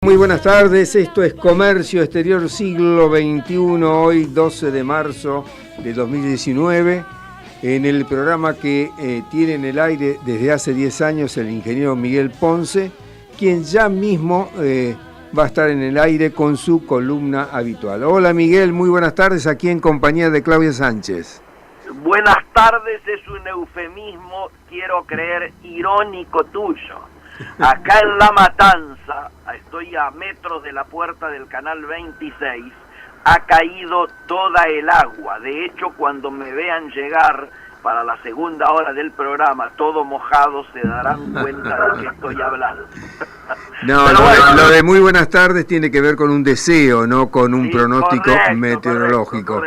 Muy buenas tardes, esto es Comercio Exterior Siglo XXI, hoy 12 de marzo de 2019, en el programa que tiene en el aire desde hace 10 años el ingeniero Miguel Ponce, quien ya mismo va a estar en el aire con su columna habitual. Hola Miguel, muy buenas tardes, aquí en compañía de Claudia Sánchez. Buenas tardes es un eufemismo, quiero creer, irónico tuyo. Acá en La Matanza, estoy a metros de la puerta del Canal 26, ha caído toda el agua. De hecho, cuando me vean llegar para la segunda hora del programa, todo mojado, se darán cuenta de que estoy hablando. No, lo de muy buenas tardes tiene que ver con un deseo, no con un pronóstico meteorológico.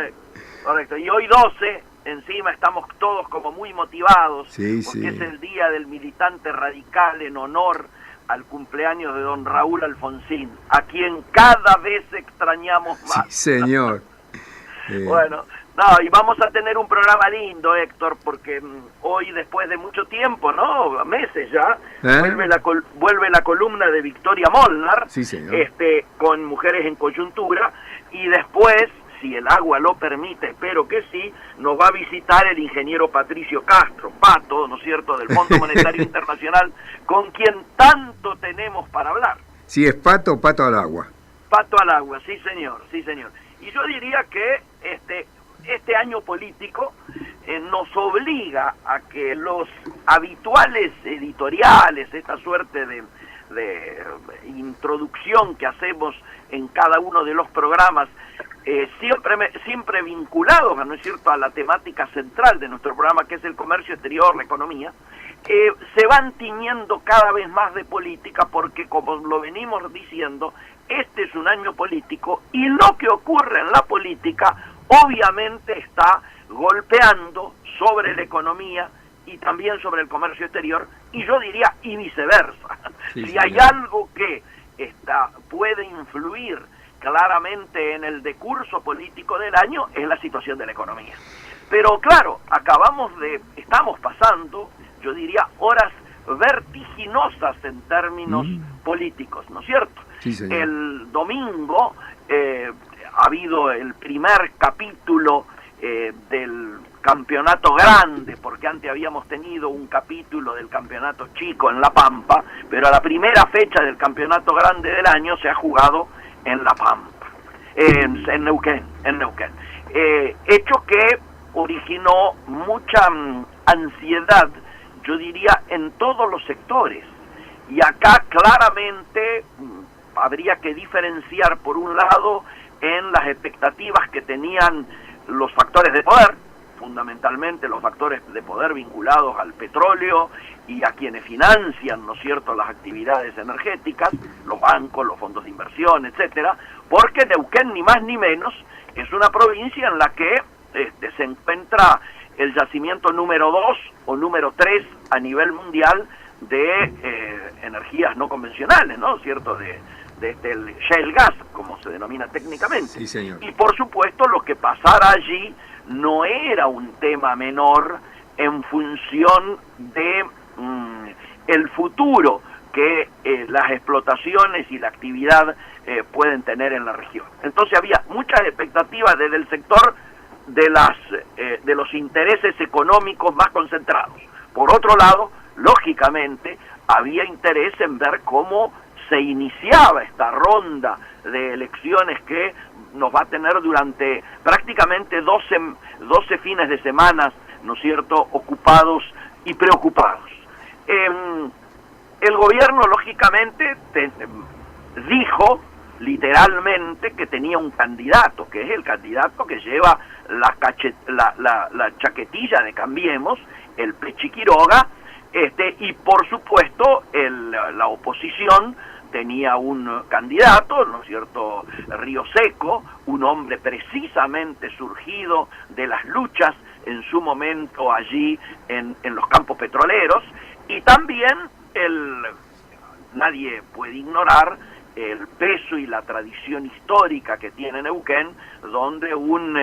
Correcto. Y hoy 12... encima estamos todos como muy motivados, porque sí. es el día del militante radical en honor al cumpleaños de don Raúl Alfonsín, a quien cada vez extrañamos más. Sí, señor. Bueno, y vamos a tener un programa lindo, Héctor, porque hoy, después de mucho tiempo, ¿no? Meses ya, vuelve la columna de Victoria Molnar, sí, señor. Con Mujeres en Coyuntura, y después, si el agua lo permite, espero que sí, nos va a visitar el ingeniero Patricio Castro, Pato, ¿no es cierto?, del Fondo Monetario Internacional, con quien tanto tenemos para hablar. Si es pato o pato al agua. Pato al agua, sí señor, sí señor. Y yo diría que este año político nos obliga a que los habituales editoriales, esta suerte de introducción que hacemos en cada uno de los programas, siempre vinculados, ¿no es cierto?, a la temática central de nuestro programa, que es el comercio exterior, la economía, se van tiñendo cada vez más de política, porque, como lo venimos diciendo, este es un año político, y lo que ocurre en la política obviamente está golpeando sobre la economía y también sobre el comercio exterior, y yo diría y viceversa. Sí, si hay algo que puede influir claramente en el decurso político del año, es la situación de la economía. Pero claro, estamos pasando, yo diría, horas vertiginosas en términos políticos, ¿no es cierto? Sí, señor. El domingo ha habido el primer capítulo del campeonato grande, porque antes habíamos tenido un capítulo del campeonato chico en La Pampa, pero la primera fecha del campeonato grande del año se ha jugado en La Pampa, en Neuquén. Hecho que originó mucha ansiedad, yo diría, en todos los sectores. Y acá claramente habría que diferenciar, por un lado, en las expectativas que tenían los factores de poder, fundamentalmente los factores de poder vinculados al petróleo y a quienes financian, ¿no es cierto?, las actividades energéticas, los bancos, los fondos de inversión, etcétera, porque Neuquén, ni más ni menos, es una provincia en la que se encuentra el yacimiento número 2 o número 3 a nivel mundial de energías no convencionales, ¿no es cierto?, el shale gas, como se denomina técnicamente. Sí, señor. Y por supuesto lo que pasara allí no era un tema menor en función de el futuro que las explotaciones y la actividad pueden tener en la región. Entonces había muchas expectativas desde el sector de los intereses económicos más concentrados. Por otro lado, lógicamente, había interés en ver cómo se iniciaba esta ronda de elecciones que nos va a tener durante prácticamente 12 fines de semana, ¿no es cierto?, ocupados y preocupados. El gobierno, lógicamente, dijo literalmente que tenía un candidato, que es el candidato que lleva la chaquetilla de Cambiemos, el Pechi Quiroga, y por supuesto la oposición tenía un candidato, ¿no es cierto?, Río Seco, un hombre precisamente surgido de las luchas en su momento allí en los campos petroleros, y también nadie puede ignorar el peso y la tradición histórica que tiene Neuquén, donde un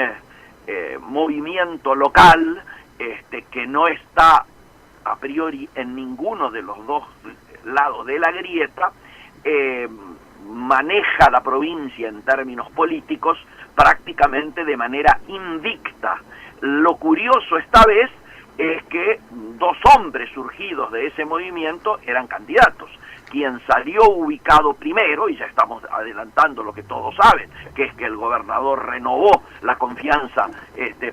movimiento local que no está a priori en ninguno de los dos lados de la grieta, maneja la provincia en términos políticos prácticamente de manera invicta. Lo curioso esta vez es que dos hombres surgidos de ese movimiento eran candidatos. Quien salió ubicado primero, y ya estamos adelantando lo que todos saben, que es que el gobernador renovó la confianza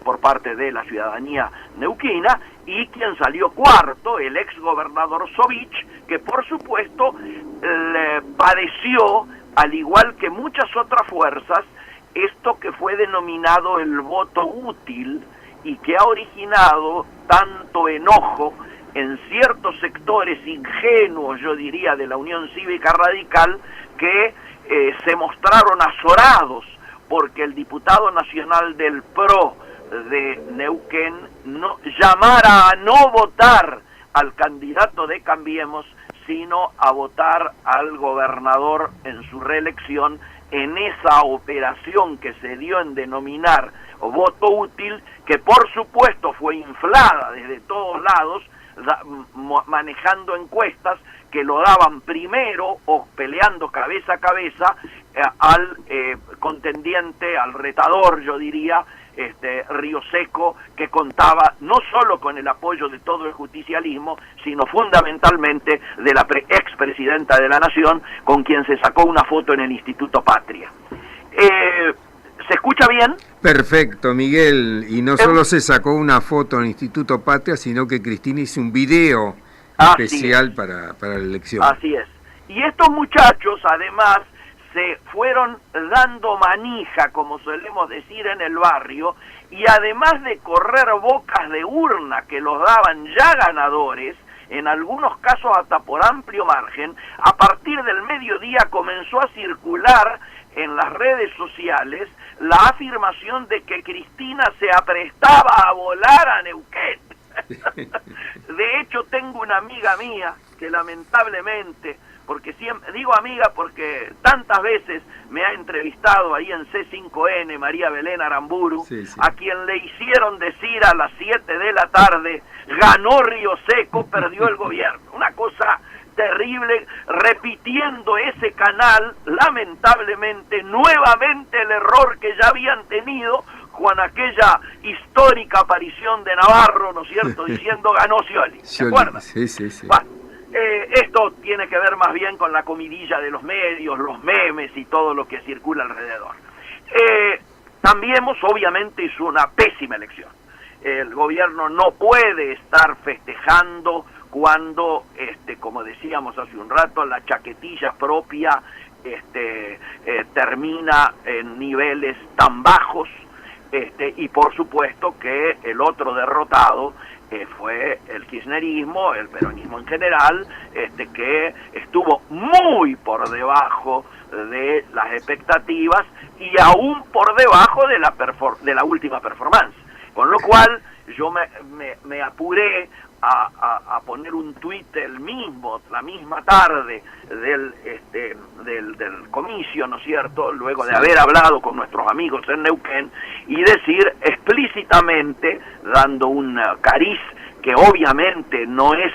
por parte de la ciudadanía neuquina, y quien salió cuarto, el ex gobernador Sovich, que por supuesto padeció, al igual que muchas otras fuerzas, esto que fue denominado el voto útil y que ha originado tanto enojo en ciertos sectores ingenuos, yo diría, de la Unión Cívica Radical, que se mostraron azorados porque el diputado nacional del PRO de Neuquén llamara a no votar al candidato de Cambiemos, sino a votar al gobernador en su reelección, en esa operación que se dio en denominar voto útil, que por supuesto fue inflada desde todos lados, manejando encuestas que lo daban primero o peleando cabeza a cabeza al contendiente, al retador, yo diría, Río Seco, que contaba no solo con el apoyo de todo el justicialismo, sino fundamentalmente de la expresidenta de la Nación, con quien se sacó una foto en el Instituto Patria. ¿Se escucha bien? Perfecto, Miguel. Y no solo se sacó una foto en el Instituto Patria, sino que Cristina hizo un video especial para la elección. Así es. Y estos muchachos, además, se fueron dando manija, como solemos decir en el barrio, y además de correr bocas de urna que los daban ya ganadores, en algunos casos hasta por amplio margen, a partir del mediodía comenzó a circular en las redes sociales la afirmación de que Cristina se aprestaba a volar a Neuquén. De hecho, tengo una amiga mía que lamentablemente, porque siempre digo amiga porque tantas veces me ha entrevistado ahí en C5N, María Belén Aramburu, sí. A quien le hicieron decir a las 7 de la tarde, ganó Río Seco, perdió el gobierno. Una cosa terrible, repitiendo ese canal, lamentablemente, nuevamente el error que ya habían tenido con aquella histórica aparición de Navarro, ¿no es cierto?, diciendo ganó Scioli, ¿se acuerdan? Sí, sí, sí. Bueno, esto tiene que ver más bien con la comidilla de los medios, los memes y todo lo que circula alrededor. Cambiemos, obviamente, hizo una pésima elección. El gobierno no puede estar festejando cuando, como decíamos hace un rato, la chaquetilla propia termina en niveles tan bajos, y por supuesto que el otro derrotado fue el kirchnerismo, el peronismo en general, que estuvo muy por debajo de las expectativas y aún por debajo de la última performance. Con lo cual yo me apuré a poner un tuit la misma tarde del comicio, ¿no es cierto?, luego de haber hablado con nuestros amigos en Neuquén, y decir explícitamente, dando un cariz que obviamente no es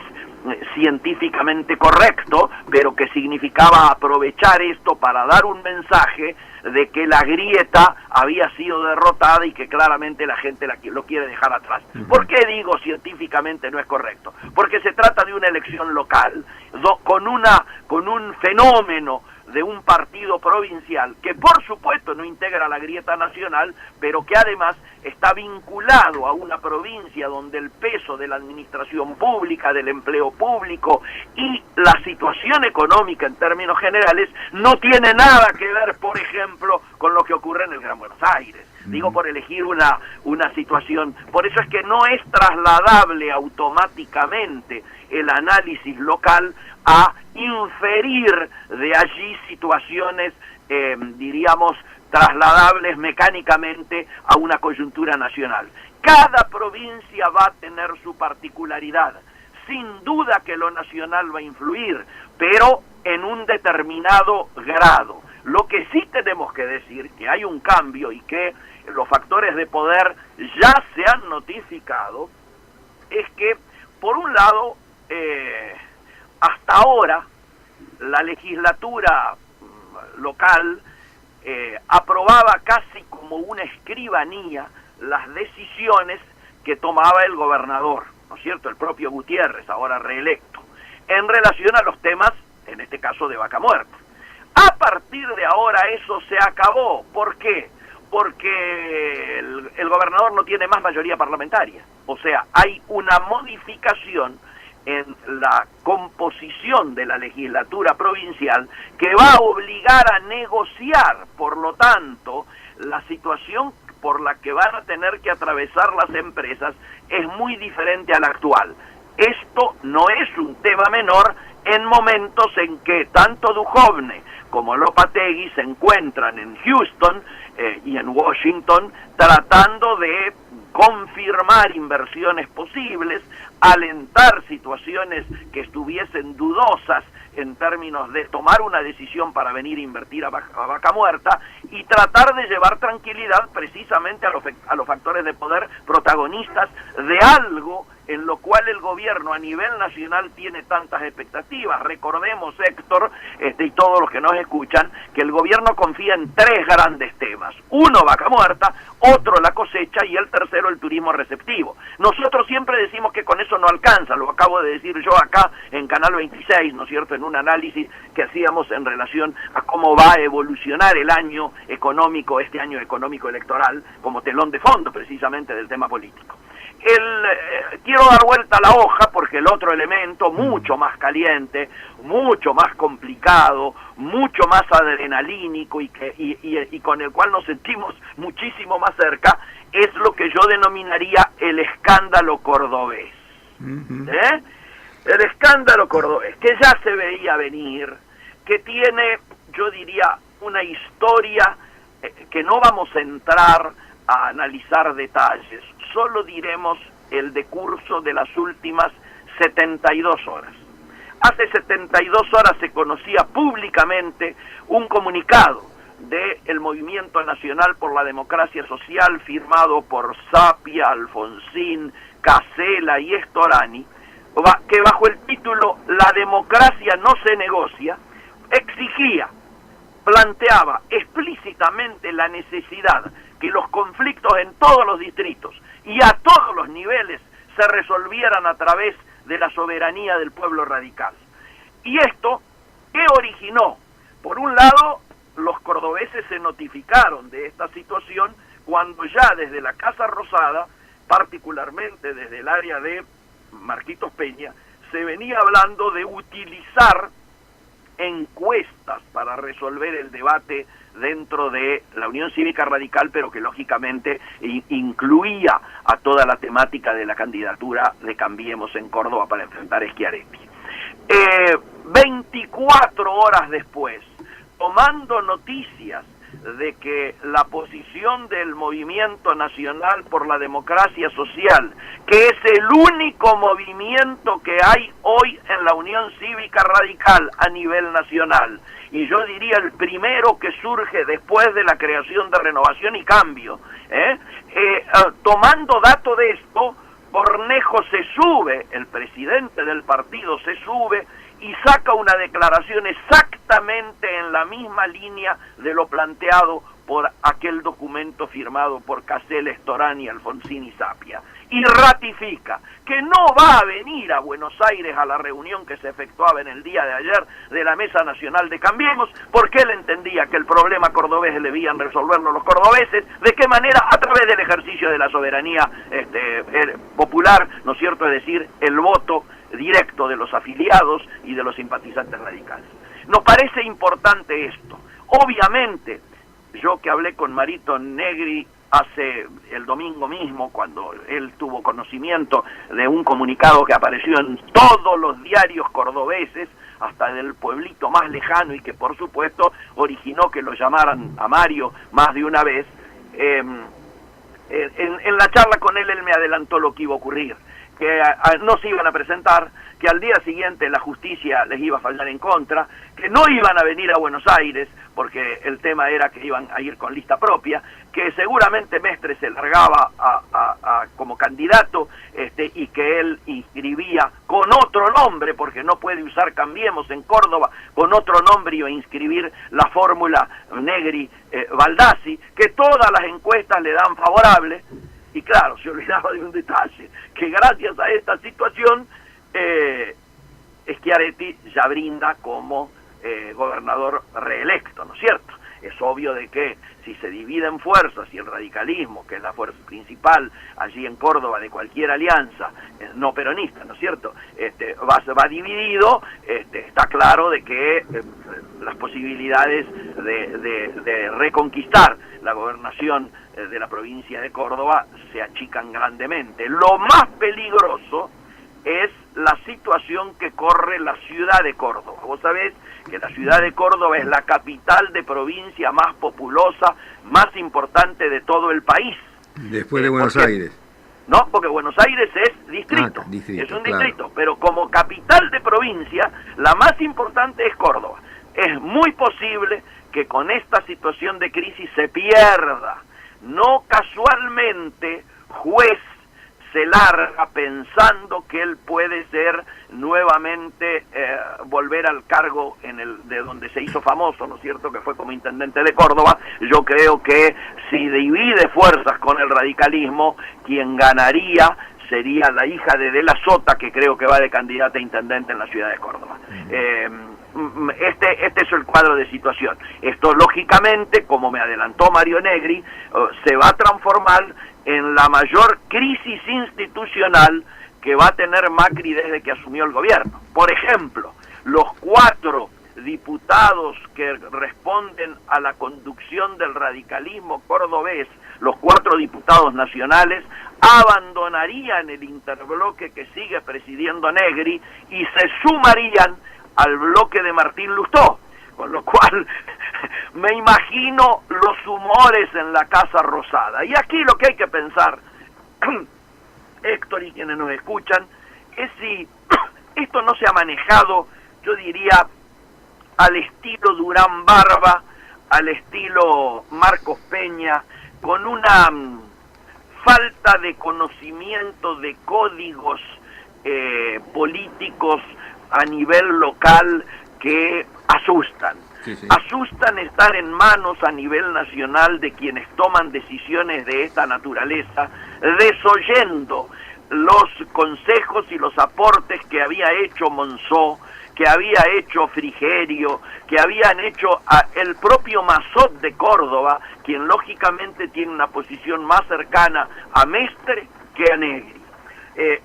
científicamente correcto, pero que significaba aprovechar esto para dar un mensaje de que la grieta había sido derrotada y que claramente la gente lo quiere dejar atrás. ¿Por qué digo científicamente no es correcto? Porque se trata de una elección local, con un fenómeno de un partido provincial que por supuesto no integra la grieta nacional, pero que además está vinculado a una provincia donde el peso de la administración pública, del empleo público y la situación económica en términos generales no tiene nada que ver, por ejemplo, con lo que ocurre en el Gran Buenos Aires. Digo, por elegir una situación. Por eso es que no es trasladable automáticamente el análisis local a inferir de allí situaciones, diríamos, trasladables mecánicamente a una coyuntura nacional. Cada provincia va a tener su particularidad. Sin duda que lo nacional va a influir, pero en un determinado grado. Lo que sí tenemos que decir, que hay un cambio y que los factores de poder ya se han notificado, es que, por un lado, hasta ahora, la legislatura local aprobaba casi como una escribanía las decisiones que tomaba el gobernador, ¿no es cierto?, el propio Gutiérrez, ahora reelecto, en relación a los temas, en este caso de Vaca Muerta. A partir de ahora eso se acabó. ¿Por qué? Porque el gobernador no tiene más mayoría parlamentaria. O sea, hay una modificación en la composición de la legislatura provincial que va a obligar a negociar, por lo tanto, la situación por la que van a tener que atravesar las empresas es muy diferente a la actual. Esto no es un tema menor en momentos en que tanto Duhovne como Lopategui se encuentran en Houston y en Washington tratando de confirmar inversiones posibles, alentar situaciones que estuviesen dudosas en términos de tomar una decisión para venir a invertir a Vaca Muerta y tratar de llevar tranquilidad precisamente a los factores de poder protagonistas de algo en lo cual el gobierno a nivel nacional tiene tantas expectativas. Recordemos, Héctor, y todos los que nos escuchan, que el gobierno confía en 3 grandes temas. Uno, Vaca Muerta, otro, la cosecha, y el tercero, el turismo receptivo. Nosotros siempre decimos que con eso no alcanza, lo acabo de decir yo acá en Canal 26, ¿no es cierto?, en un análisis que hacíamos en relación a cómo va a evolucionar el año económico, este año económico electoral, como telón de fondo precisamente del tema político. Quiero dar vuelta a la hoja porque el otro elemento, mucho más caliente, mucho más complicado, mucho más adrenalínico y con el cual nos sentimos muchísimo más cerca, es lo que yo denominaría el escándalo cordobés. El escándalo cordobés, que ya se veía venir, que tiene, yo diría, una historia que no vamos a entrar a analizar detalles, solo diremos el decurso de las últimas 72 horas. Hace 72 horas se conocía públicamente un comunicado del Movimiento Nacional por la Democracia Social firmado por Sapia, Alfonsín, Casela y Storani, que bajo el título "La democracia no se negocia", planteaba explícitamente la necesidad que los conflictos en todos los distritos y a todos los niveles se resolvieran a través de la soberanía del pueblo radical. Y esto, ¿qué originó? Por un lado, los cordobeses se notificaron de esta situación cuando ya desde la Casa Rosada, particularmente desde el área de Marquitos Peña, se venía hablando de utilizar encuestas para resolver el debate dentro de la Unión Cívica Radical, pero que lógicamente incluía a toda la temática de la candidatura de Cambiemos en Córdoba para enfrentar a Schiaretti. 24 horas después, tomando noticias de que la posición del Movimiento Nacional por la Democracia Social, que es el único movimiento que hay hoy en la Unión Cívica Radical a nivel nacional, y yo diría el primero que surge después de la creación de Renovación y Cambio, tomando dato de esto, Cornejo se sube, el presidente del partido se sube y saca una declaración exactamente en la misma línea de lo planteado por aquel documento firmado por Casella, Storani, Alfonsín y Sapia, y ratifica que no va a venir a Buenos Aires a la reunión que se efectuaba en el día de ayer de la Mesa Nacional de Cambiemos, porque él entendía que el problema cordobés debían resolverlo los cordobeses. ¿De qué manera? A través del ejercicio de la soberanía popular, ¿no es cierto?, es decir, el voto directo de los afiliados y de los simpatizantes radicales. Nos parece importante esto. Obviamente, yo que hablé con Marito Negri hace el domingo mismo, cuando él tuvo conocimiento de un comunicado que apareció en todos los diarios cordobeses, hasta del pueblito más lejano, y que por supuesto originó que lo llamaran a Mario más de una vez, en la charla con él me adelantó lo que iba a ocurrir, que no se iban a presentar, que al día siguiente la justicia les iba a fallar en contra, que no iban a venir a Buenos Aires, porque el tema era que iban a ir con lista propia, que seguramente Mestre se largaba como candidato, y que él inscribía con otro nombre, porque no puede usar Cambiemos en Córdoba, con otro nombre iba a inscribir la fórmula Negri-Baldassi, que todas las encuestas le dan favorable. Y claro, se olvidaba de un detalle, que gracias a esta situación Schiaretti ya brinda como gobernador reelecto, ¿no es cierto? Es obvio de que si se dividen fuerzas y el radicalismo, que es la fuerza principal allí en Córdoba de cualquier alianza no peronista, ¿no es cierto?, va dividido, está claro de que las posibilidades de reconquistar la gobernación de la provincia de Córdoba se achican grandemente. Lo más peligroso es la situación que corre la ciudad de Córdoba. Vos sabés que la ciudad de Córdoba es la capital de provincia más populosa, más importante de todo el país. Después de Buenos Aires. No, porque Buenos Aires es distrito, es un distrito, claro. Pero como capital de provincia, la más importante es Córdoba. Es muy posible que con esta situación de crisis se pierda. No casualmente, Juez se larga pensando que él puede ser nuevamente volver al cargo de donde se hizo famoso, ¿no es cierto?, que fue como intendente de Córdoba. Yo creo que si divide fuerzas con el radicalismo, quien ganaría sería la hija de la Sota, que creo que va de candidata a intendente en la ciudad de Córdoba. Este es el cuadro de situación. Esto, lógicamente, como me adelantó Mario Negri, se va a transformar en la mayor crisis institucional que va a tener Macri desde que asumió el gobierno. Por ejemplo, los 4 diputados que responden a la conducción del radicalismo cordobés, los 4 diputados nacionales, abandonarían el interbloque que sigue presidiendo Negri y se sumarían al bloque de Martín Lustó, con lo cual me imagino los humores en la Casa Rosada. Y aquí lo que hay que pensar, Héctor y quienes nos escuchan, es si esto no se ha manejado, yo diría, al estilo Durán Barba, al estilo Marcos Peña, con una falta de conocimiento de códigos políticos a nivel local que asustan. Sí. Asustan estar en manos a nivel nacional de quienes toman decisiones de esta naturaleza, desoyendo los consejos y los aportes que había hecho Monzó, que había hecho Frigerio, que habían hecho el propio Mazot de Córdoba, quien lógicamente tiene una posición más cercana a Mestre que a Negri.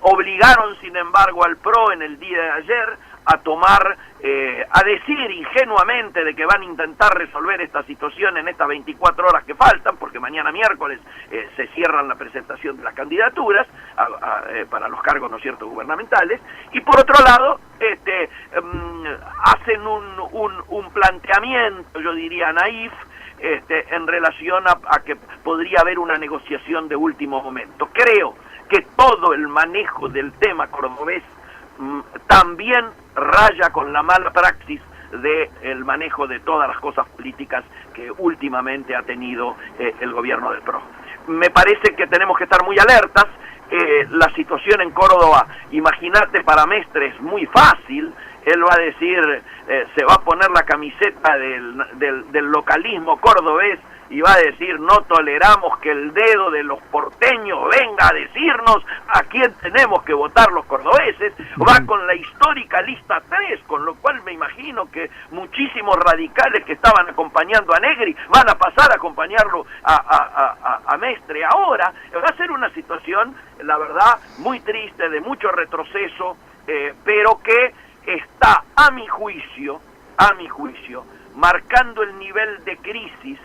Obligaron, sin embargo, al PRO en el día de ayer a tomar, a decir ingenuamente de que van a intentar resolver esta situación en estas 24 horas que faltan, porque mañana miércoles se cierran la presentación de las candidaturas para los cargos, ¿no es cierto?, gubernamentales, y por otro lado hacen un planteamiento, yo diría naif, en relación a que podría haber una negociación de último momento. Creo que todo el manejo del tema cordobés también raya con la mala praxis del manejo de todas las cosas políticas que últimamente ha tenido el gobierno del PRO. Me parece que tenemos que estar muy alertas. La situación en Córdoba, imagínate, para Mestre es muy fácil. Él va a decir, se va a poner la camiseta del localismo cordobés y va a decir: no toleramos que el dedo de los porteños venga a decirnos a quién tenemos que votar los cordobeses. Va con la histórica lista 3, con lo cual me imagino que muchísimos radicales que estaban acompañando a Negri van a pasar a acompañarlo a Mestre. Ahora va a ser una situación, la verdad, muy triste, de mucho retroceso, pero que está, a mi juicio, marcando el nivel de crisis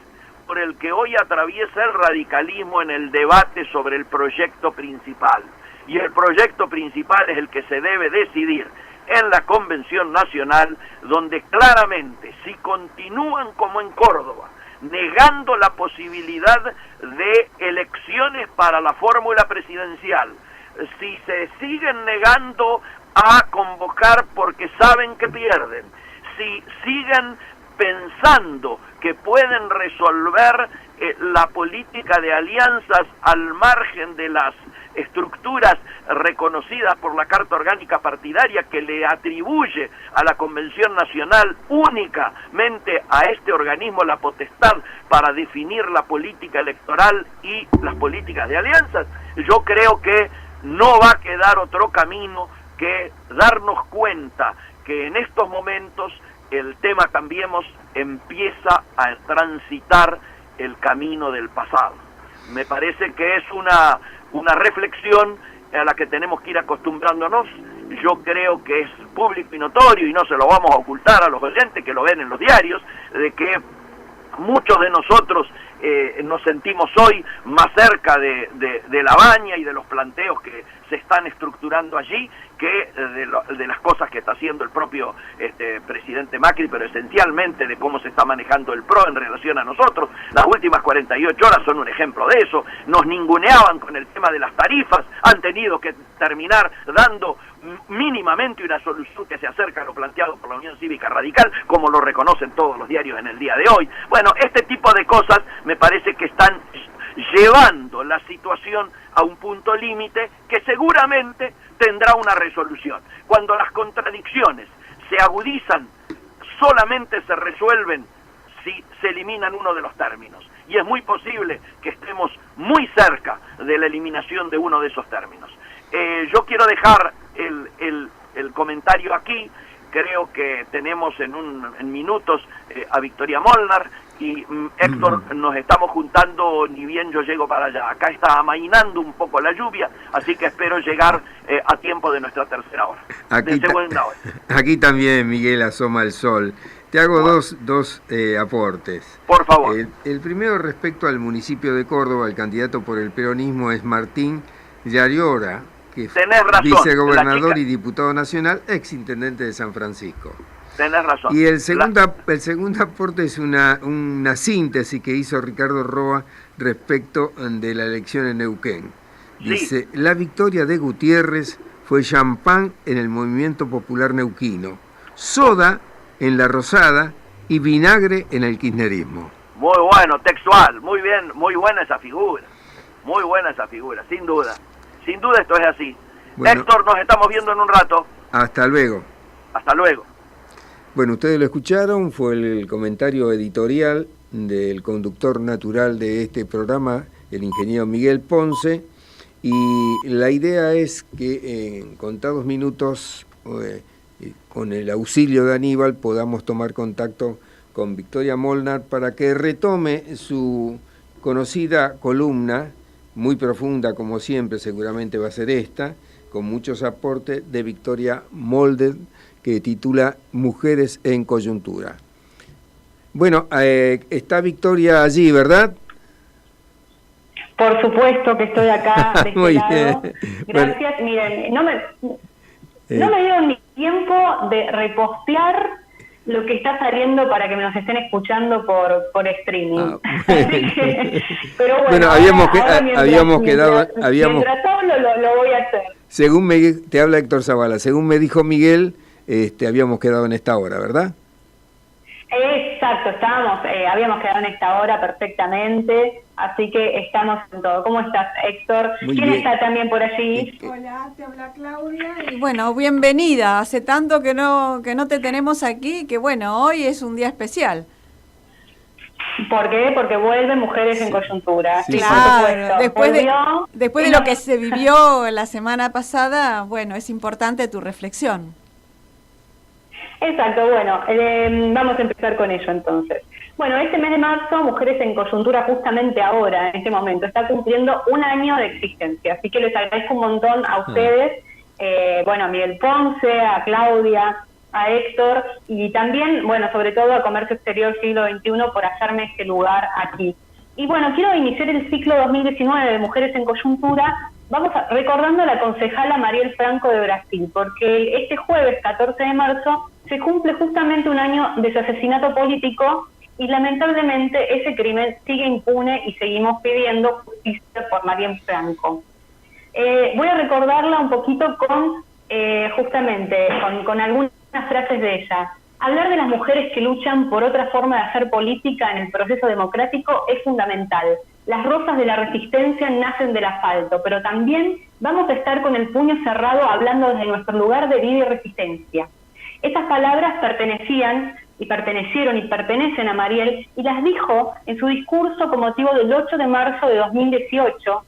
por el que hoy atraviesa el radicalismo en el debate sobre el proyecto principal. Y el proyecto principal es el que se debe decidir en la Convención Nacional, donde claramente, si continúan como en Córdoba, negando la posibilidad de elecciones para la fórmula presidencial, si se siguen negando a convocar porque saben que pierden, si siguen pensando que pueden resolver la política de alianzas al margen de las estructuras reconocidas por la Carta Orgánica Partidaria que le atribuye a la Convención Nacional únicamente a este organismo la potestad para definir la política electoral y las políticas de alianzas, yo creo que no va a quedar otro camino que darnos cuenta que en estos momentos el tema Cambiemos empieza a transitar el camino del pasado. Me parece que es una reflexión a la que tenemos que ir acostumbrándonos. Yo creo que es público y notorio, y no se lo vamos a ocultar a los oyentes que lo ven en los diarios, de que muchos de nosotros nos sentimos hoy más cerca de La Baña y de los planteos que se están estructurando allí que de las cosas que está haciendo el propio presidente Macri, pero esencialmente de cómo se está manejando el PRO en relación a nosotros. Las últimas 48 horas son un ejemplo de eso. Nos ninguneaban con el tema de las tarifas, han tenido que terminar dando mínimamente una solución que se acerca a lo planteado por la Unión Cívica Radical, como lo reconocen todos los diarios en el día de hoy. Bueno, este tipo de cosas me parece que están llevando la situación a un punto límite que seguramente tendrá una resolución. Cuando las contradicciones se agudizan, solamente se resuelven si se eliminan uno de los términos. Y es muy posible que estemos muy cerca de la eliminación de uno de esos términos. Yo quiero dejar el comentario aquí. Creo que tenemos en minutos a Victoria Molnar y Héctor, nos estamos juntando, ni bien yo llego para allá. Acá está amainando un poco la lluvia, así que espero llegar a tiempo de nuestra tercera hora. Aquí también, Miguel, asoma el sol. Te hago dos aportes. Por favor. El primero respecto al municipio de Córdoba, el candidato por el peronismo es Martín Yariora, que es vicegobernador y diputado nacional, exintendente de San Francisco. Tenés razón. Y el segundo aporte es una síntesis que hizo Ricardo Roa respecto de la elección en Neuquén. Dice, sí, la victoria de Gutiérrez fue champán en el movimiento popular neuquino, soda en la Rosada y vinagre en el kirchnerismo. Muy bueno, textual, muy bien, muy buena esa figura, sin duda. Sin duda esto es así. Bueno, Héctor, nos estamos viendo en un rato. Hasta luego. Hasta luego. Bueno, ustedes lo escucharon, fue el comentario editorial del conductor natural de este programa, el ingeniero Miguel Ponce, y la idea es que en contados minutos, con el auxilio de Aníbal, podamos tomar contacto con Victoria Molnar para que retome su conocida columna, muy profunda como siempre, seguramente va a ser esta, con muchos aportes de Victoria Molnar, que titula Mujeres en Coyuntura. Bueno, está Victoria allí, ¿verdad? Por supuesto que estoy acá de este Muy lado. bien. Gracias. Bueno. Miren, no me dio ni tiempo de repostear lo que está saliendo para que nos estén escuchando por streaming. Pero bueno, habíamos quedado... Mientras hablo lo voy a hacer. Según te habla Héctor Zavala, según me dijo Miguel, habíamos quedado en esta hora, ¿verdad? Exacto, habíamos quedado en esta hora perfectamente, así que estamos en todo. ¿Cómo estás, Héctor? ¿Quién está también por allí? Hola, te habla Claudia. Y bueno, bienvenida. Hace tanto que no te tenemos aquí, que bueno, hoy es un día especial. ¿Por qué? Porque vuelven Mujeres en Coyuntura. Sí, claro, después de lo que se vivió la semana pasada, bueno, es importante tu reflexión. Exacto, bueno, vamos a empezar con ello entonces. Bueno, este mes de marzo, Mujeres en Coyuntura, justamente ahora, en este momento, está cumpliendo un año de existencia, así que les agradezco un montón a ustedes, a Miguel Ponce, a Claudia, a Héctor, y también, bueno, sobre todo a Comercio Exterior Siglo XXI por hacerme este lugar aquí. Y bueno, quiero iniciar el ciclo 2019 de Mujeres en Coyuntura, recordando a la concejala Mariel Franco de Brasil, porque este jueves 14 de marzo se cumple justamente un año de su asesinato político y lamentablemente ese crimen sigue impune y seguimos pidiendo justicia por Mariel Franco. Voy a recordarla un poquito con, justamente, con algunas frases de ella. Hablar de las mujeres que luchan por otra forma de hacer política en el proceso democrático es fundamental. Las rosas de la resistencia nacen del asfalto, pero también vamos a estar con el puño cerrado hablando desde nuestro lugar de vida y resistencia. Estas palabras pertenecieron y pertenecen a Mariel, y las dijo en su discurso con motivo del 8 de marzo de 2018,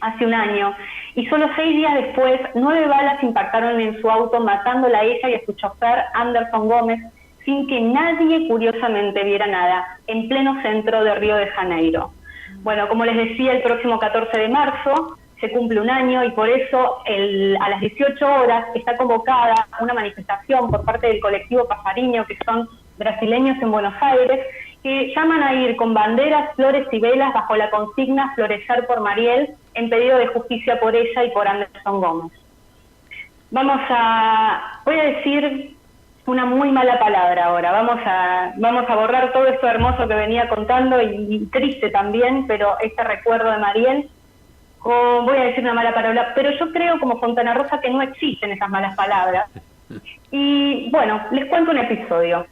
hace un año, y solo 6 días después, 9 balas impactaron en su auto, matándola a ella y a su chofer, Anderson Gómez, sin que nadie curiosamente viera nada, en pleno centro de Río de Janeiro. Bueno, como les decía, el próximo 14 de marzo se cumple un año y por eso a las 18 horas está convocada una manifestación por parte del colectivo Pasariño, que son brasileños en Buenos Aires, que llaman a ir con banderas, flores y velas bajo la consigna Florecer por Mariel, en pedido de justicia por ella y por Anderson Gómez. Voy a decir una muy mala palabra ahora, vamos a borrar todo esto hermoso que venía contando y triste también, pero este recuerdo de Mariel, voy a decir una mala palabra, pero yo creo como Fontana Rosa que no existen esas malas palabras. Y bueno, les cuento un episodio.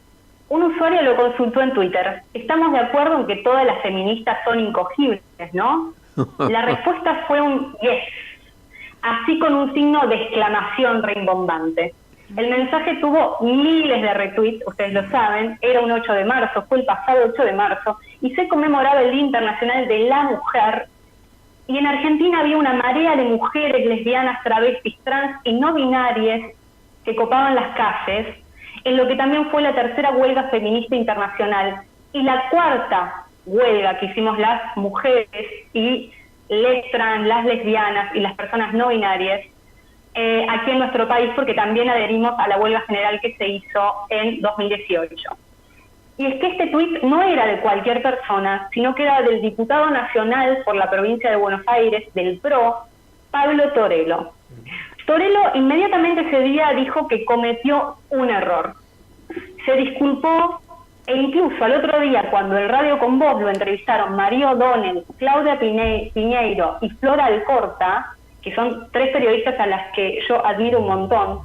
Un usuario lo consultó en Twitter. ¿Estamos de acuerdo en que todas las feministas son incogibles, no? La respuesta fue un yes, así con un signo de exclamación rimbombante. El mensaje tuvo miles de retweets, ustedes lo saben, era un 8 de marzo, fue el pasado 8 de marzo, y se conmemoraba el Día Internacional de la Mujer, y en Argentina había una marea de mujeres lesbianas, travestis, trans y no binarias que copaban las calles, en lo que también fue la tercera huelga feminista internacional, y la cuarta huelga que hicimos las mujeres y les trans, las lesbianas y las personas no binarias, aquí en nuestro país, porque también adherimos a la huelga general que se hizo en 2018. Y es que este tuit no era de cualquier persona, sino que era del diputado nacional por la provincia de Buenos Aires, del PRO, Pablo Torello. Torello inmediatamente ese día dijo que cometió un error. Se disculpó e incluso al otro día, cuando el Radio con Voz lo entrevistaron María O'Donnell, Claudia Piñeiro y Flora Alcorta, que son 3 periodistas a las que yo admiro un montón,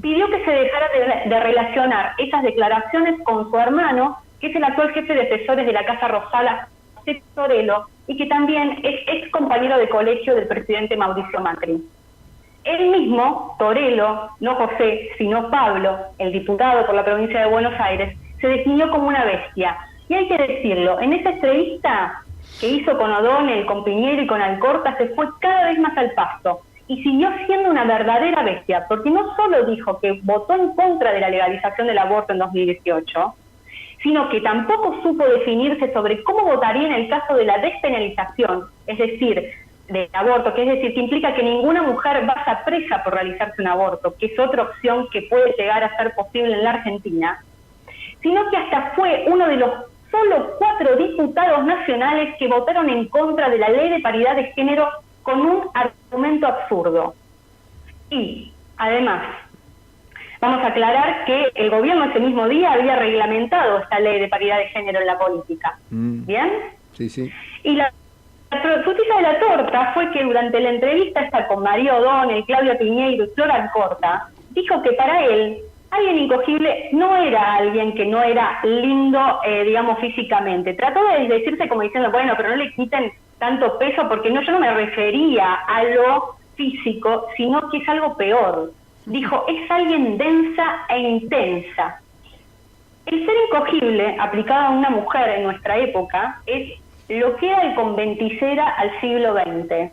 pidió que se dejara de relacionar esas declaraciones con su hermano, que es el actual jefe de asesores de la Casa Rosada, José Torello, y que también es ex compañero de colegio del presidente Mauricio Macri. Él mismo, Torello, no José, sino Pablo, el diputado por la provincia de Buenos Aires, se definió como una bestia. Y hay que decirlo, en esa entrevista que hizo con O'Donnell, con Piñero y con Alcorta, se fue cada vez más al pasto y siguió siendo una verdadera bestia, porque no solo dijo que votó en contra de la legalización del aborto en 2018, sino que tampoco supo definirse sobre cómo votaría en el caso de la despenalización, es decir, del aborto, que es decir, que implica que ninguna mujer vaya presa por realizarse un aborto, que es otra opción que puede llegar a ser posible en la Argentina, sino que hasta fue uno de los solo 4 diputados nacionales que votaron en contra de la ley de paridad de género con un argumento absurdo. Y, además, vamos a aclarar que el gobierno ese mismo día había reglamentado esta ley de paridad de género en la política. ¿Bien? Sí, sí. Y la frutilla de la torta fue que durante la entrevista esta con María O'Donnell, Claudia Piñeiro y Flora Alcorta, dijo que para él alguien incogible no era alguien que no era lindo, digamos, físicamente. Trató de decirse como diciendo, bueno, pero no le quiten tanto peso, porque yo no me refería a lo físico, sino que es algo peor. Dijo, es alguien densa e intensa. El ser incogible, aplicado a una mujer en nuestra época, es lo que era el conventicera al siglo XX.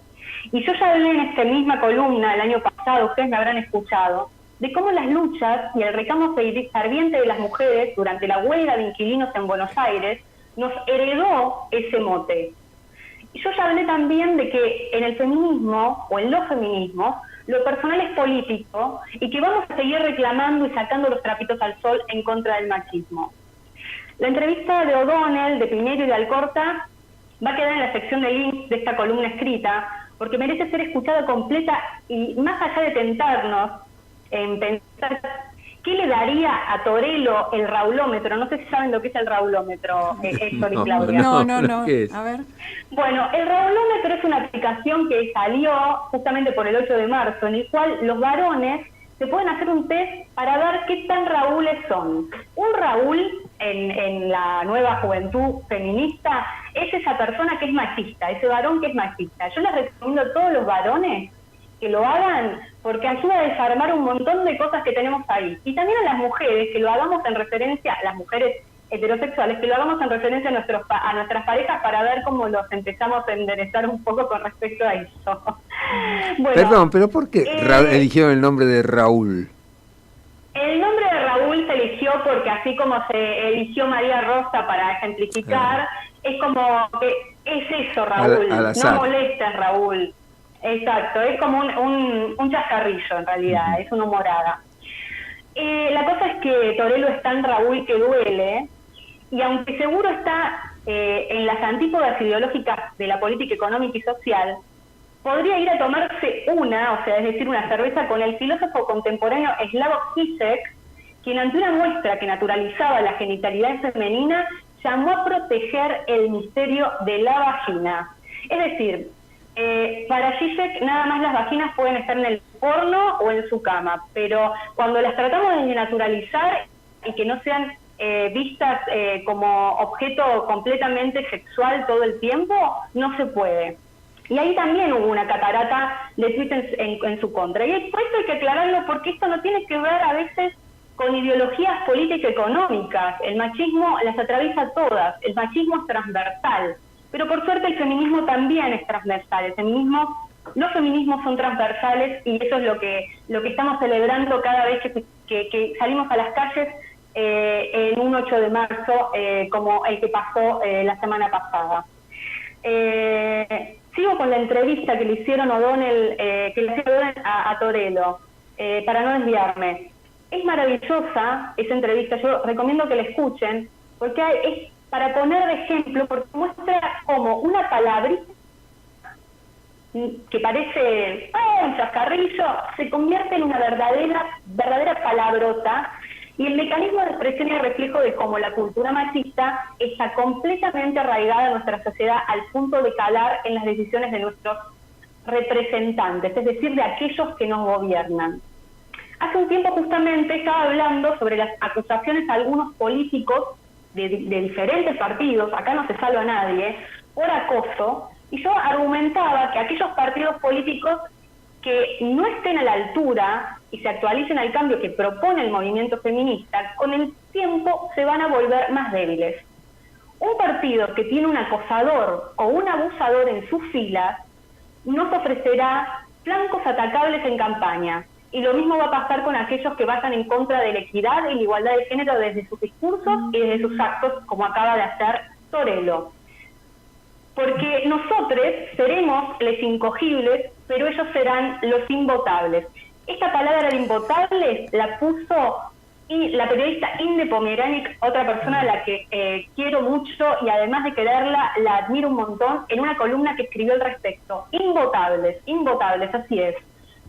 Y yo ya hablé en esta misma columna el año pasado, ustedes me habrán escuchado, de cómo las luchas y el reclamo ferviente de las mujeres durante la huelga de inquilinos en Buenos Aires nos heredó ese mote. Y yo ya hablé también de que en el feminismo, o en los feminismos, lo personal es político y que vamos a seguir reclamando y sacando los trapitos al sol en contra del machismo. La entrevista de O'Donnell, de Piñero y de Alcorta va a quedar en la sección de links de esta columna escrita, porque merece ser escuchada completa y más allá de tentarnos en pensar ¿qué le daría a Torello el raulómetro? No sé si saben lo que es el raulómetro, Héctor y Claudia. No. ¿Qué es? A ver. Bueno, el raulómetro es una aplicación que salió justamente por el 8 de marzo, en el cual los varones se pueden hacer un test para ver qué tan Raúles son. Un Raúl, en la nueva juventud feminista, es esa persona que es machista, ese varón que es machista. Yo les recomiendo a todos los varones que lo hagan porque ayuda a desarmar un montón de cosas que tenemos ahí. Y también a las mujeres, que lo hagamos en referencia, las mujeres heterosexuales, que lo hagamos en referencia a nuestras parejas para ver cómo los empezamos a enderezar un poco con respecto a eso. Bueno, perdón, pero ¿por qué eligieron el nombre de Raúl? El nombre de Raúl se eligió porque así como se eligió María Rosa para ejemplificar, es como que es eso, Raúl, al azar. no molestes, Raúl. Exacto, es como un chascarrillo en realidad, es una humorada. La cosa es que Torello es tan Raúl que duele, y aunque seguro está en las antípodas ideológicas de la política económica y social, podría ir a tomarse una cerveza con el filósofo contemporáneo Slavoj Žižek, quien ante una muestra que naturalizaba la genitalidad femenina, llamó a proteger el misterio de la vagina. Es decir, para Žižek nada más las vaginas pueden estar en el porno o en su cama, pero cuando las tratamos de naturalizar y que no sean vistas como objeto completamente sexual todo el tiempo, no se puede. Y ahí también hubo una catarata de tweets en su contra. Y por eso hay que aclararlo, porque esto no tiene que ver a veces con ideologías político-económicas. El machismo las atraviesa todas, el machismo es transversal. Pero por suerte el feminismo también es transversal. Los feminismos son transversales y eso es lo que estamos celebrando cada vez que salimos a las calles en un 8 de marzo, como el que pasó la semana pasada. Sigo con la entrevista que le hicieron O'Donnell, a Torello, para no desviarme. Es maravillosa esa entrevista, yo recomiendo que la escuchen, porque es para poner de ejemplo, porque muestra como una palabrita que parece un chascarrillo, se convierte en una verdadera palabrota, y el mecanismo de expresión y reflejo de cómo la cultura machista está completamente arraigada en nuestra sociedad al punto de calar en las decisiones de nuestros representantes, es decir, de aquellos que nos gobiernan. Hace un tiempo justamente estaba hablando sobre las acusaciones a algunos políticos de diferentes partidos, acá no se salva a nadie, por acoso, y yo argumentaba que aquellos partidos políticos que no estén a la altura y se actualicen al cambio que propone el movimiento feminista, con el tiempo se van a volver más débiles. Un partido que tiene un acosador o un abusador en sus filas nos ofrecerá flancos atacables en campaña. Y lo mismo va a pasar con aquellos que vayan en contra de la equidad y la igualdad de género desde sus discursos y desde sus actos, como acaba de hacer Torello. Porque nosotros seremos los incogibles, pero ellos serán los imvotables. Esta palabra de imvotables la puso la periodista Inde Pomeránic, otra persona a la que quiero mucho y además de quererla, la admiro un montón, en una columna que escribió al respecto. Imvotables, así es.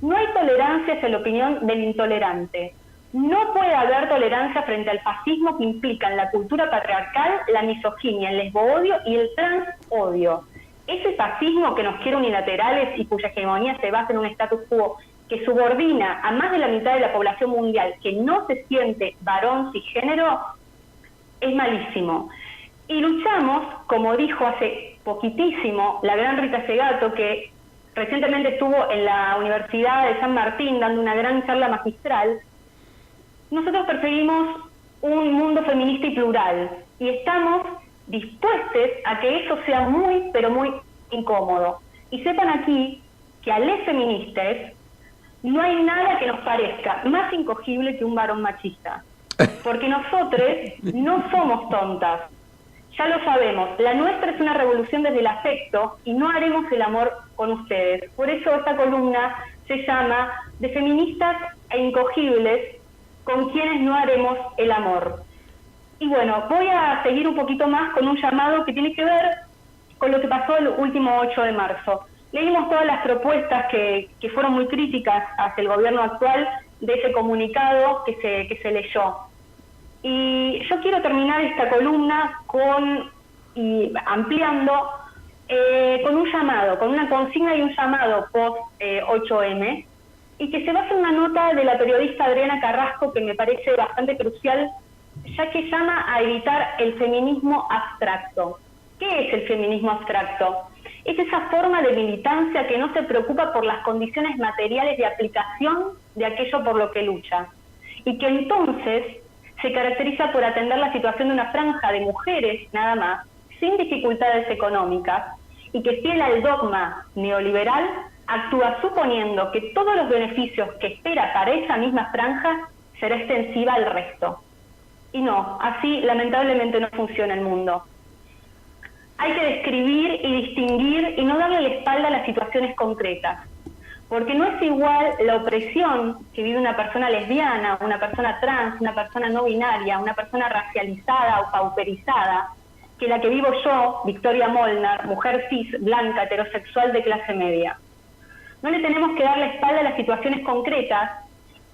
No hay tolerancia hacia la opinión del intolerante. No puede haber tolerancia frente al fascismo que implica en la cultura patriarcal la misoginia, el lesbo-odio y el trans-odio. Ese fascismo que nos quiere unilaterales y cuya hegemonía se basa en un status quo que subordina a más de la mitad de la población mundial que no se siente varón cisgénero, es malísimo. Y luchamos, como dijo hace poquitísimo la gran Rita Segato, que recientemente estuvo en la Universidad de San Martín dando una gran charla magistral. Nosotros perseguimos un mundo feminista y plural y estamos dispuestos a que eso sea muy, pero muy incómodo. Y sepan aquí que a les feministas no hay nada que nos parezca más incogible que un varón machista. Porque nosotros no somos tontas. Ya lo sabemos, la nuestra es una revolución desde el afecto y no haremos el amor con ustedes. Por eso esta columna se llama De feministas e incogibles con quienes no haremos el amor. Y bueno, voy a seguir un poquito más con un llamado que tiene que ver con lo que pasó el último 8 de marzo. Leímos todas las propuestas que fueron muy críticas hacia el gobierno actual de ese comunicado que se leyó. Y yo quiero terminar esta columna ampliando con un llamado, con una consigna y un llamado post 8M, y que se basa en una nota de la periodista Adriana Carrasco que me parece bastante crucial, ya que llama a evitar el feminismo abstracto. ¿Qué es el feminismo abstracto? Es esa forma de militancia que no se preocupa por las condiciones materiales de aplicación de aquello por lo que lucha, y que entonces se caracteriza por atender la situación de una franja de mujeres, nada más, sin dificultades económicas, y que fiel al dogma neoliberal, actúa suponiendo que todos los beneficios que espera para esa misma franja será extensiva al resto. Y no, así lamentablemente no funciona el mundo. Hay que describir y distinguir y no darle la espalda a las situaciones concretas, porque no es igual la opresión que vive una persona lesbiana, una persona trans, una persona no binaria, una persona racializada o pauperizada, que la que vivo yo, Victoria Molnar, mujer cis, blanca, heterosexual de clase media. No le tenemos que dar la espalda a las situaciones concretas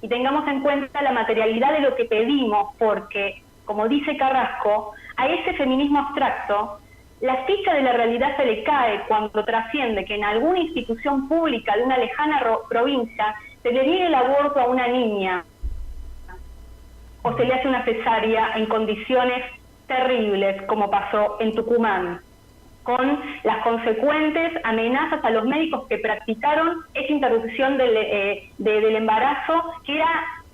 y tengamos en cuenta la materialidad de lo que pedimos, porque, como dice Carrasco, a ese feminismo abstracto, la ficha de la realidad se le cae cuando trasciende que en alguna institución pública de una lejana provincia se le niegue el aborto a una niña o se le hace una cesárea en condiciones terribles, como pasó en Tucumán, con las consecuentes amenazas a los médicos que practicaron esa interrupción del embarazo que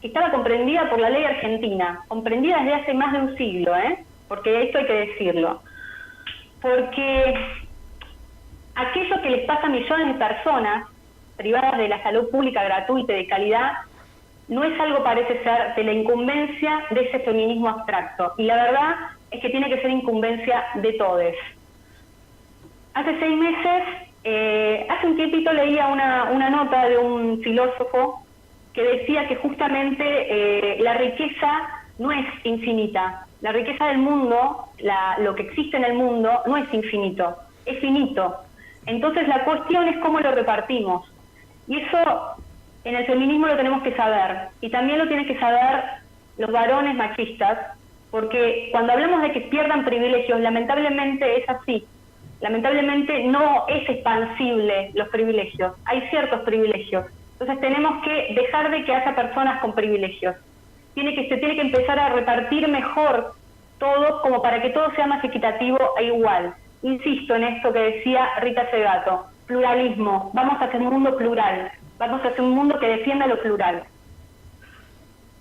estaba comprendida por la ley argentina, comprendida desde hace más de un siglo, porque esto hay que decirlo. Porque aquello que les pasa a millones de personas privadas de la salud pública gratuita y de calidad no es algo, parece ser, de la incumbencia de ese feminismo abstracto. Y la verdad es que tiene que ser incumbencia de todos. Hace 6 meses, hace un tiempito leía una nota de un filósofo que decía que justamente la riqueza no es infinita. La riqueza del mundo, lo que existe en el mundo, no es infinito, es finito. Entonces la cuestión es cómo lo repartimos. Y eso en el feminismo lo tenemos que saber. Y también lo tienen que saber los varones machistas, porque cuando hablamos de que pierdan privilegios, lamentablemente es así. Lamentablemente no es expansible los privilegios. Hay ciertos privilegios. Entonces tenemos que dejar de que haya personas con privilegios. Se tiene que empezar a repartir mejor todo, como para que todo sea más equitativo e igual. Insisto en esto que decía Rita Segato, pluralismo, vamos a hacer un mundo plural, vamos a hacer un mundo que defienda lo plural.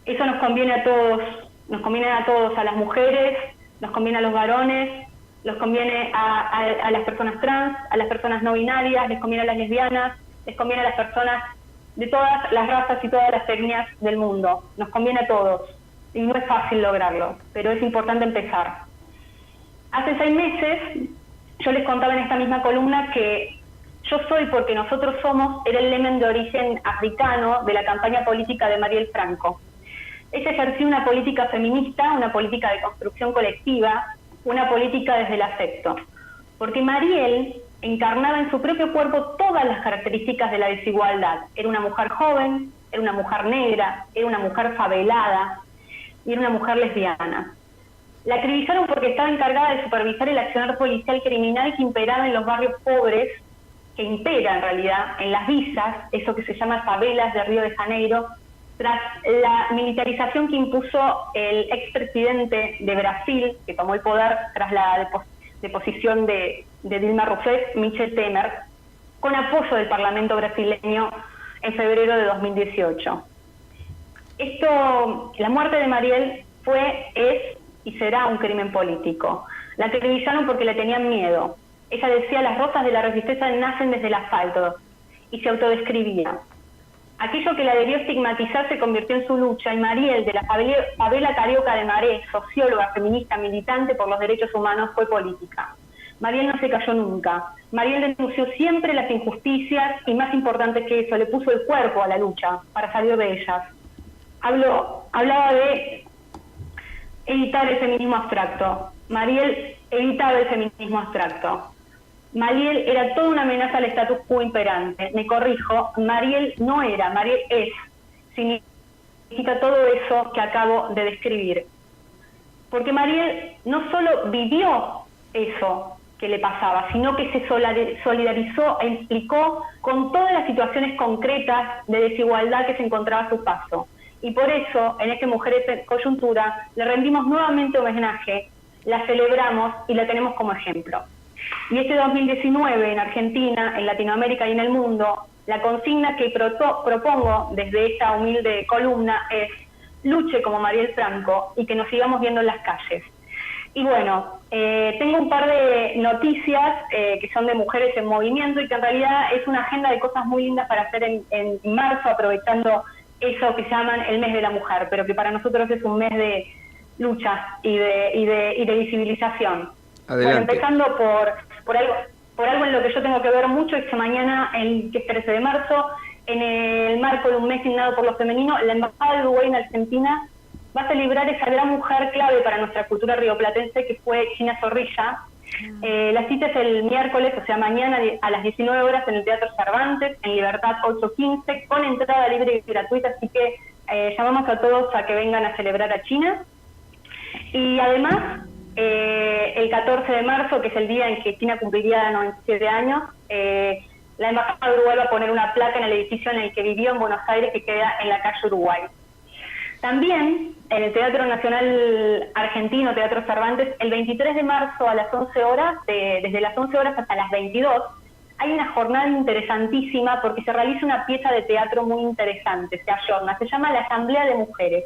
Eso nos conviene a todos, a las mujeres, nos conviene a los varones, nos conviene a las personas trans, a las personas no binarias, les conviene a las lesbianas, les conviene a las personas de todas las razas y todas las etnias del mundo. Nos conviene a todos. Y no es fácil lograrlo, pero es importante empezar. Hace 6 meses, yo les contaba en esta misma columna que yo soy porque nosotros somos era el lemen de origen africano de la campaña política de Mariel Franco. Ella ejerció una política feminista, una política de construcción colectiva, una política desde el afecto. Porque Mariel encarnaba en su propio cuerpo todas las características de la desigualdad. Era una mujer joven, era una mujer negra, era una mujer favelada y era una mujer lesbiana. La acribillaron porque estaba encargada de supervisar el accionar policial criminal que imperaba en los barrios pobres, que impera en realidad en las villas, eso que se llama favelas de Río de Janeiro, tras la militarización que impuso el expresidente de Brasil, que tomó el poder tras la deposición de Dilma Rousseff, Michel Temer, con apoyo del Parlamento brasileño en febrero de 2018. La muerte de Mariel es y será un crimen político. La acribillaron porque le tenían miedo. Ella decía, las rosas de la resistencia nacen desde el asfalto, y se autodescribía. Aquello que la debió estigmatizar se convirtió en su lucha, y Mariel, de la favela carioca de Maré, socióloga, feminista, militante por los derechos humanos, fue política. Mariel no se cayó nunca. Mariel denunció siempre las injusticias y, más importante que eso, le puso el cuerpo a la lucha para salir de ellas. Hablaba de evitar el feminismo abstracto. Mariel evitaba el feminismo abstracto. Mariel era toda una amenaza al status quo imperante. Me corrijo, Mariel no era, Mariel es. significa todo eso que acabo de describir. Porque Mariel no solo vivió eso que le pasaba, sino que se solidarizó e implicó con todas las situaciones concretas de desigualdad que se encontraba a su paso. Y por eso, en este Mujeres en Coyuntura, le rendimos nuevamente homenaje, la celebramos y la tenemos como ejemplo. Y este 2019, en Argentina, en Latinoamérica y en el mundo, la consigna que propongo desde esta humilde columna es: luche como Mariel Franco y que nos sigamos viendo en las calles. Y bueno, tengo un par de noticias que son de Mujeres en Movimiento y que en realidad es una agenda de cosas muy lindas para hacer en marzo, aprovechando eso que llaman el mes de la mujer, pero que para nosotros es un mes de lucha y de visibilización. Adelante. Bueno, empezando por algo en lo que yo tengo que ver mucho, es que mañana, que es 13 de marzo, en el marco de un mes signado por lo femenino, la Embajada de Uruguay en Argentina va a celebrar esa gran mujer clave para nuestra cultura rioplatense, que fue Gina Zorrilla. La cita es el miércoles, o sea, mañana a las 19 horas en el Teatro Cervantes, en Libertad 815, con entrada libre y gratuita, así que llamamos a todos a que vengan a celebrar a China. Y además, el 14 de marzo, que es el día en que China cumpliría 97 años, la Embajada de Uruguay va a poner una placa en el edificio en el que vivió en Buenos Aires, que queda en la calle Uruguay. También, en el Teatro Nacional Argentino, Teatro Cervantes, el 23 de marzo a las 11 horas, desde las 11 horas hasta las 22, hay una jornada interesantísima porque se realiza una pieza de teatro muy interesante, se ayorna, se llama La Asamblea de Mujeres.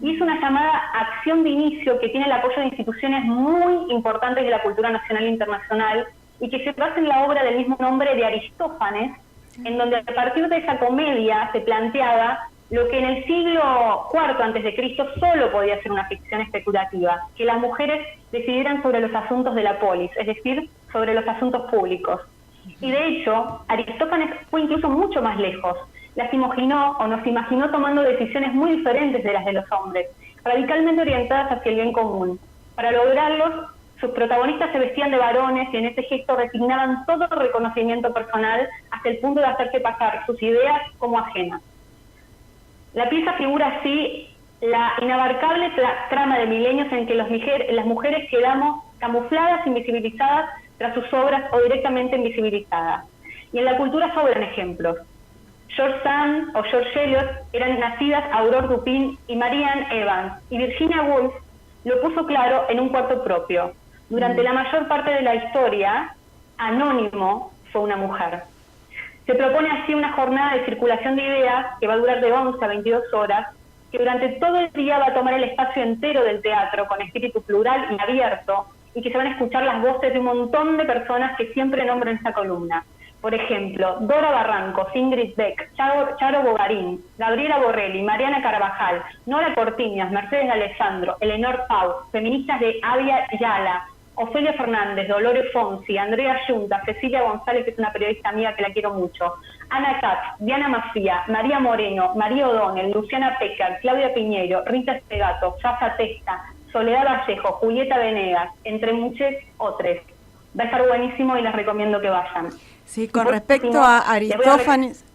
Y es una llamada acción de inicio que tiene el apoyo de instituciones muy importantes de la cultura nacional e internacional y que se basa en la obra del mismo nombre de Aristófanes, en donde a partir de esa comedia se planteaba lo que en el siglo IV a.C. solo podía ser una ficción especulativa, que las mujeres decidieran sobre los asuntos de la polis, es decir, sobre los asuntos públicos. Y de hecho, Aristófanes fue incluso mucho más lejos. Las imaginó o nos imaginó tomando decisiones muy diferentes de las de los hombres, radicalmente orientadas hacia el bien común. Para lograrlos, sus protagonistas se vestían de varones y en ese gesto resignaban todo reconocimiento personal hasta el punto de hacerse pasar sus ideas como ajenas. La pieza figura así la inabarcable trama de milenios en que las mujeres quedamos camufladas, invisibilizadas tras sus obras o directamente invisibilizadas. Y en la cultura sobran ejemplos. George Sand o George Eliot eran nacidas Aurore Dupin y Marianne Evans, y Virginia Woolf lo puso claro en Un cuarto propio. Durante la mayor parte de la historia, Anónimo fue una mujer. Se propone así una jornada de circulación de ideas que va a durar de 11 a 22 horas, que durante todo el día va a tomar el espacio entero del teatro con espíritu plural y abierto, y que se van a escuchar las voces de un montón de personas que siempre nombro en esta columna. Por ejemplo, Dora Barranco, Ingrid Beck, Charo Bogarín, Gabriela Borrelli, Mariana Carvajal, Nora Cortiñas, Mercedes Alessandro, Eleanor Pau, feministas de Avia Yala, Ofelia Fernández, Dolores Fonsi, Andrea Yunta, Cecilia González, que es una periodista amiga que la quiero mucho, Ana Katz, Diana Mafía, María Moreno, María O'Donnell, Luciana Pecker, Claudia Piñeiro, Rita Espegato, Yasa Testa, Soledad Vallejo, Julieta Venegas, entre muchos otros. Va a estar buenísimo y les recomiendo que vayan. Sí, con respecto a Aristófanes,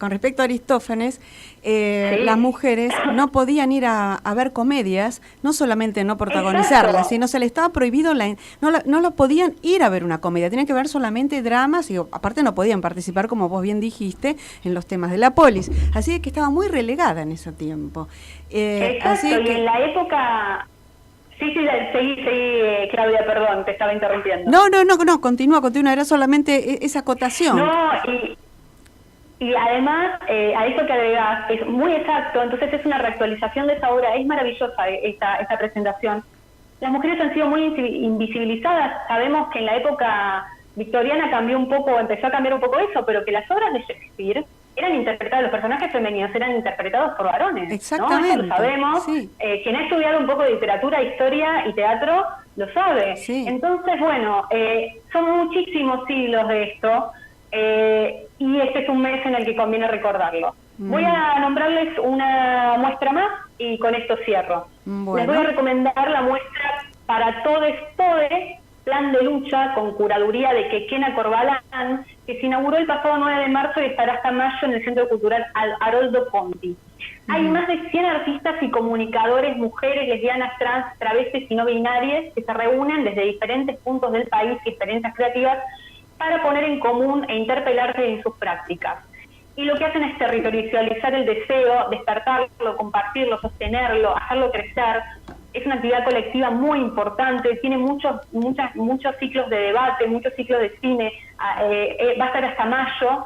¿sí? Las mujeres no podían ir a ver comedias, no solamente no protagonizarlas, Exacto. sino se les estaba prohibido, no lo podían ir a ver una comedia, tenían que ver solamente dramas y aparte no podían participar, como vos bien dijiste, en los temas de la polis. Así que estaba muy relegada en ese tiempo. Exacto, así que, y en la época... Sí, seguí, Claudia, perdón, te estaba interrumpiendo. No, continúa, era solamente esa acotación. No, y además, a eso que agregás, es muy exacto, entonces es una reactualización de esa obra, es maravillosa esta presentación. Las mujeres han sido muy invisibilizadas, sabemos que en la época victoriana empezó a cambiar un poco eso, pero que las obras de Shakespeare eran interpretadas, los personajes femeninos eran interpretados por varones. Exactamente. ¿No? Eso lo sabemos. Sí. Quien ha estudiado un poco de literatura, historia y teatro lo sabe. Sí. Entonces, bueno, son muchísimos siglos de esto y este es un mes en el que conviene recordarlo. Voy a nombrarles una muestra más y con esto cierro. Bueno. Les voy a recomendar la muestra Para Todes, Plan de Lucha con curaduría de Quequena Corbalán, que se inauguró el pasado 9 de marzo y estará hasta mayo en el Centro Cultural Haroldo Conti. Hay más de 100 artistas y comunicadores, mujeres, lesbianas, trans, travestis y no binarias, que se reúnen desde diferentes puntos del país y experiencias creativas para poner en común e interpelarse en sus prácticas. Y lo que hacen es territorializar el deseo, despertarlo, compartirlo, sostenerlo, hacerlo crecer. Es una actividad colectiva muy importante, tiene muchos ciclos de debate, muchos ciclos de cine, va a estar hasta mayo,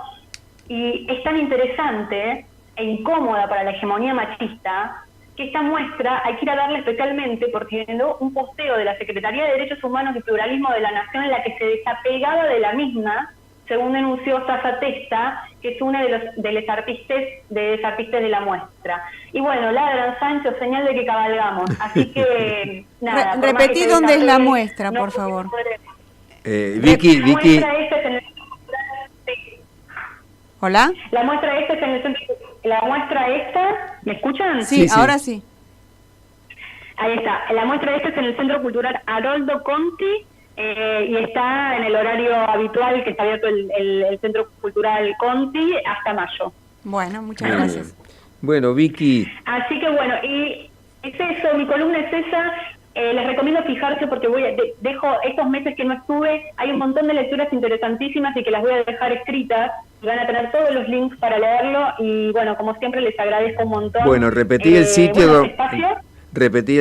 y es tan interesante e incómoda para la hegemonía machista que esta muestra hay que ir a darle especialmente porque viendo un posteo de la Secretaría de Derechos Humanos y Pluralismo de la Nación en la que se desapegaba de la misma, según denunció Sasa Testa, que es una de los artistas de la muestra. Y bueno, ladran, Sancho, señal de que cabalgamos. Así que, nada. Repetí dónde es la muestra, por favor. Vicky. ¿Hola? La muestra esta es en el centro. La muestra esta, ¿me escuchan? Sí, ahora sí. Ahí está. La muestra esta es en el Centro Cultural Haroldo Conti. Y está en el horario habitual que está abierto el Centro Cultural Conti hasta mayo. Bueno, muchas gracias. Bueno, Vicky. Así que bueno, y es eso, mi columna es esa. Les recomiendo fijarse porque dejo estos meses que no estuve, hay un montón de lecturas interesantísimas y que las voy a dejar escritas. Van a tener todos los links para leerlo y bueno, como siempre les agradezco un montón. Bueno, repetí el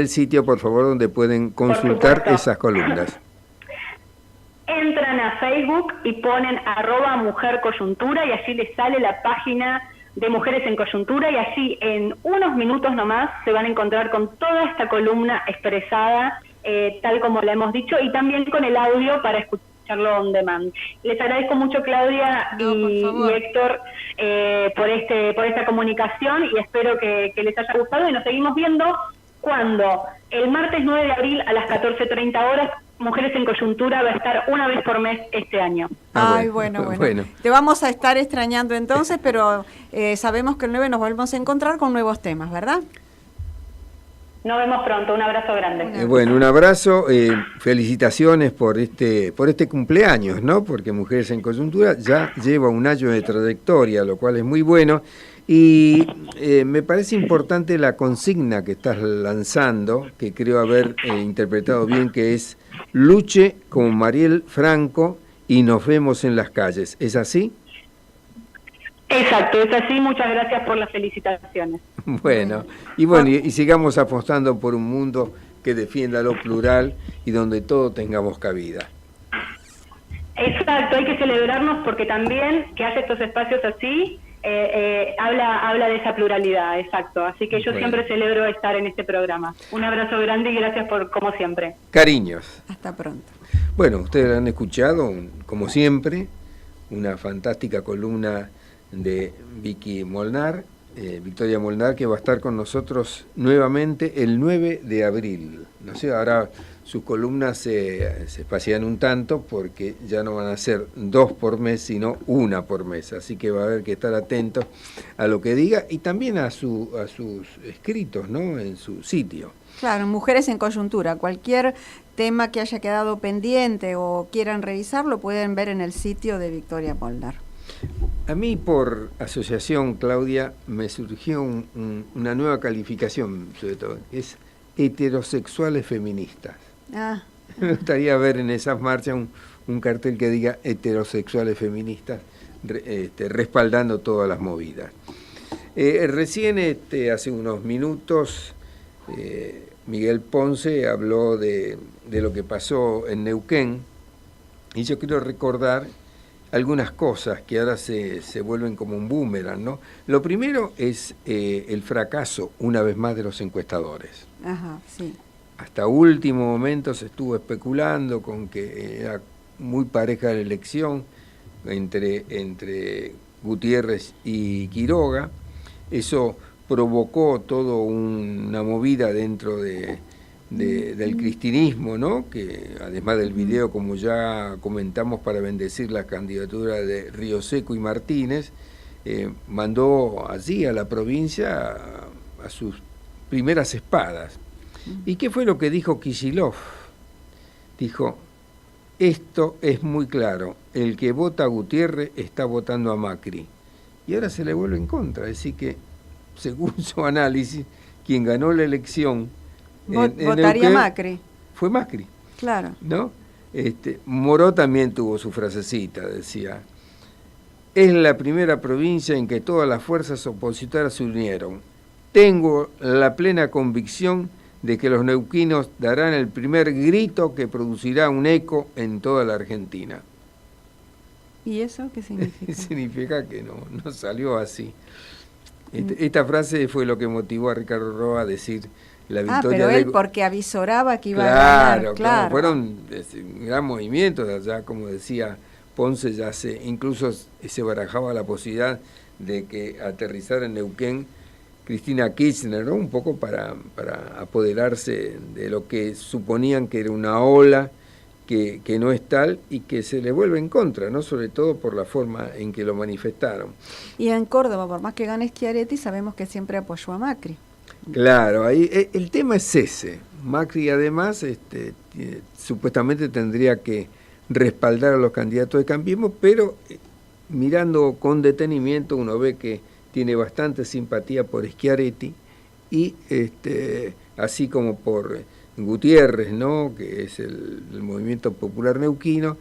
sitio, por favor, donde pueden consultar esas columnas. Entran a Facebook y ponen @mujercoyuntura y allí les sale la página de Mujeres en Coyuntura y allí en unos minutos nomás se van a encontrar con toda esta columna expresada tal como la hemos dicho y también con el audio para escucharlo on demand. Les agradezco mucho Claudia y Héctor por esta comunicación y espero que les haya gustado y nos seguimos viendo cuando el martes 9 de abril a las 14:30 horas Mujeres en Coyuntura va a estar una vez por mes este año. Ay, bueno. Te vamos a estar extrañando entonces, pero sabemos que el 9 nos volvemos a encontrar con nuevos temas, ¿verdad? Nos vemos pronto, un abrazo grande. Bueno, un abrazo, felicitaciones por este cumpleaños, ¿no? Porque Mujeres en Coyuntura ya lleva un año de trayectoria, lo cual es muy bueno. Y me parece importante la consigna que estás lanzando, que creo haber interpretado bien, que es luche como Mariel Franco y nos vemos en las calles. ¿Es así? Exacto, es así. Muchas gracias por las felicitaciones. Bueno, y sigamos apostando por un mundo que defienda lo plural y donde todos tengamos cabida. Exacto, hay que celebrarnos porque también que haya estos espacios así habla de esa pluralidad, exacto. Así que yo siempre celebro estar en este programa. Un abrazo grande y gracias por como siempre. Cariños. Hasta pronto. Bueno, ustedes han escuchado, como siempre, una fantástica columna de Vicky Molnar, Victoria Molnar, que va a estar con nosotros nuevamente el 9 de abril. No sé, ahora sus columnas se espacian un tanto porque ya no van a ser 2 por mes, sino 1 por mes. Así que va a haber que estar atentos a lo que diga y también a sus escritos, ¿no? En su sitio. Claro, Mujeres en Coyuntura. Cualquier tema que haya quedado pendiente o quieran revisar, lo pueden ver en el sitio de Victoria Molnar. A mí, por asociación, Claudia, me surgió una nueva calificación, sobre todo, es heterosexuales feministas. Me gustaría ver en esas marchas un cartel que diga heterosexuales feministas, respaldando todas las movidas. Recién, hace unos minutos, Miguel Ponce habló de lo que pasó en Neuquén, y yo quiero recordar algunas cosas que ahora se vuelven como un boomerang, ¿no? Lo primero es el fracaso, una vez más, de los encuestadores. Ajá, sí. Hasta último momento se estuvo especulando con que era muy pareja la elección entre Gutiérrez y Quiroga. Eso provocó toda una movida dentro del cristinismo, ¿no? Que además del video, como ya comentamos, para bendecir la candidatura de Río Seco y Martínez, mandó allí a la provincia a sus primeras espadas. ¿Y qué fue lo que dijo Kicillof? Dijo: esto es muy claro, el que vota a Gutiérrez está votando a Macri. Y ahora se le vuelve en contra, así que según su análisis, quien ganó la elección Votaría Neuquén Macri. fue Macri, Claro. ¿no? Moró también tuvo su frasecita, decía: es la primera provincia en que todas las fuerzas opositoras se unieron. Tengo la plena convicción de que los neuquinos darán el primer grito que producirá un eco en toda la Argentina. ¿Y eso qué significa? Significa que no salió así. Esta frase fue lo que motivó a Ricardo Roa a decir la victoria. Pero él porque avisoraba que iba a ganar. Claro. Fueron un gran movimiento de allá, como decía Ponce, incluso se barajaba la posibilidad de que aterrizara en Neuquén Cristina Kirchner, ¿no? Un poco para apoderarse de lo que suponían que era una ola que no es tal y que se le vuelve en contra, ¿no? Sobre todo por la forma en que lo manifestaron. Y en Córdoba, por más que gane Schiaretti, sabemos que siempre apoyó a Macri. Claro, ahí el tema es ese. Macri además supuestamente tendría que respaldar a los candidatos de cambiismo, pero mirando con detenimiento uno ve que tiene bastante simpatía por Schiaretti y así como por Gutiérrez, ¿no? Que es el Movimiento Popular Neuquino,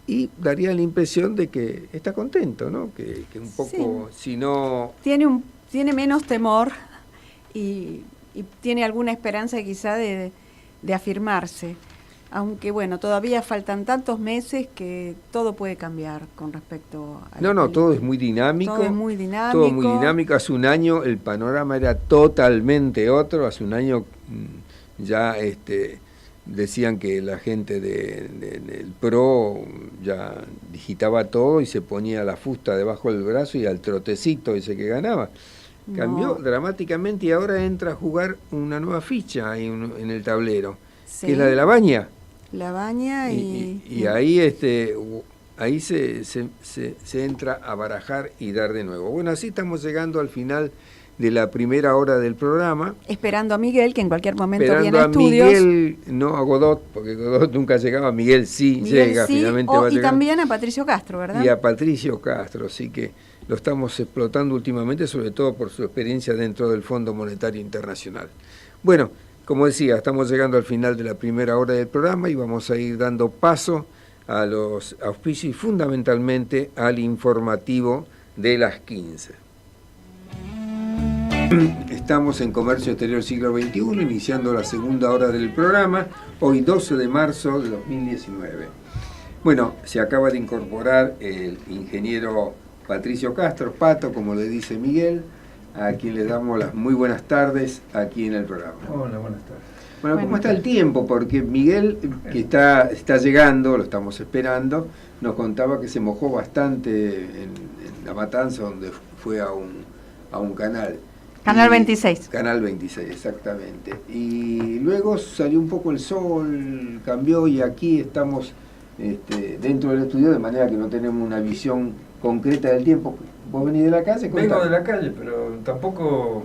y daría la impresión de que está contento, ¿no? Que un poco, sí, si no... Tiene menos temor y tiene alguna esperanza quizá de afirmarse. Aunque bueno, todavía faltan tantos meses que todo puede cambiar con respecto a... todo es muy dinámico. Todo es muy dinámico. Todo muy dinámico. Hace un año el panorama era totalmente otro. Hace un año ya decían que la gente del PRO ya digitaba todo y se ponía la fusta debajo del brazo y al trotecito ese que ganaba. Cambió dramáticamente y ahora entra a jugar una nueva ficha ahí en el tablero, que es la de La Baña. La Baña y ahí se entra a barajar y dar de nuevo. Bueno, así estamos llegando al final de la primera hora del programa. Esperando a Miguel, que en cualquier momento viene a estudios. Miguel, no a Godot, porque Godot nunca llegaba. Miguel llega, finalmente va a llegar. Y también a Patricio Castro, ¿verdad? Y a Patricio Castro, así que lo estamos explotando últimamente, sobre todo por su experiencia dentro del Fondo Monetario Internacional. Bueno, como decía, estamos llegando al final de la primera hora del programa y vamos a ir dando paso a los auspicios y fundamentalmente al informativo de las 15. Estamos en Comercio Exterior Siglo XXI, iniciando la segunda hora del programa, hoy 12 de marzo de 2019. Bueno, se acaba de incorporar el ingeniero Patricio Castro, Pato, como le dice Miguel, a quien le damos las muy buenas tardes aquí en el programa. Hola, buenas tardes. Bueno, ¿cómo está el tiempo? Porque Miguel, que está llegando, lo estamos esperando, nos contaba que se mojó bastante en La Matanza, donde fue a un canal. Canal 26. Canal 26, exactamente. Y luego salió un poco el sol, cambió y aquí estamos dentro del estudio, de manera que no tenemos una visión concreta del tiempo. ¿Vos venís de la calle? Vengo de la calle, pero tampoco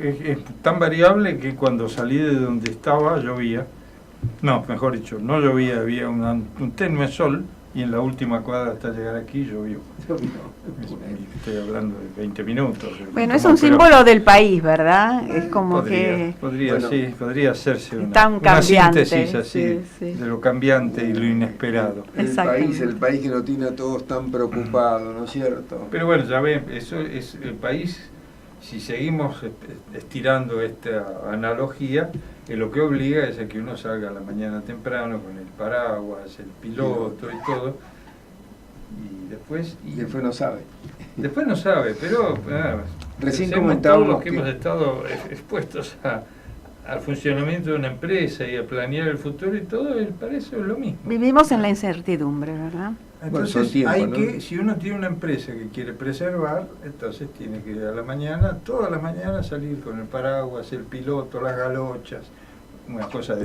es tan variable que cuando salí de donde estaba llovía. No, mejor dicho, no llovía, había un tenue sol y en la última cuadra hasta llegar aquí llovió. Estoy hablando de 20 minutos. Bueno, es un símbolo del país, ¿verdad? Es como podría hacerse una síntesis así de lo cambiante y lo inesperado. El país que no tiene a todos tan preocupados, ¿no es cierto? Pero bueno, ya ven, eso es el país. Si seguimos estirando esta analogía, lo que obliga es a que uno salga a la mañana temprano con el paraguas, el piloto y todo, y después no sabe. Después no sabe, pero recién comentábamos todos los que hemos estado expuestos al funcionamiento de una empresa y a planear el futuro y todo, para eso es lo mismo. Vivimos en la incertidumbre, ¿verdad? Entonces si uno tiene una empresa que quiere preservar, entonces tiene que ir a la mañana, todas las mañanas salir con el paraguas, el piloto, las galochas, una cosa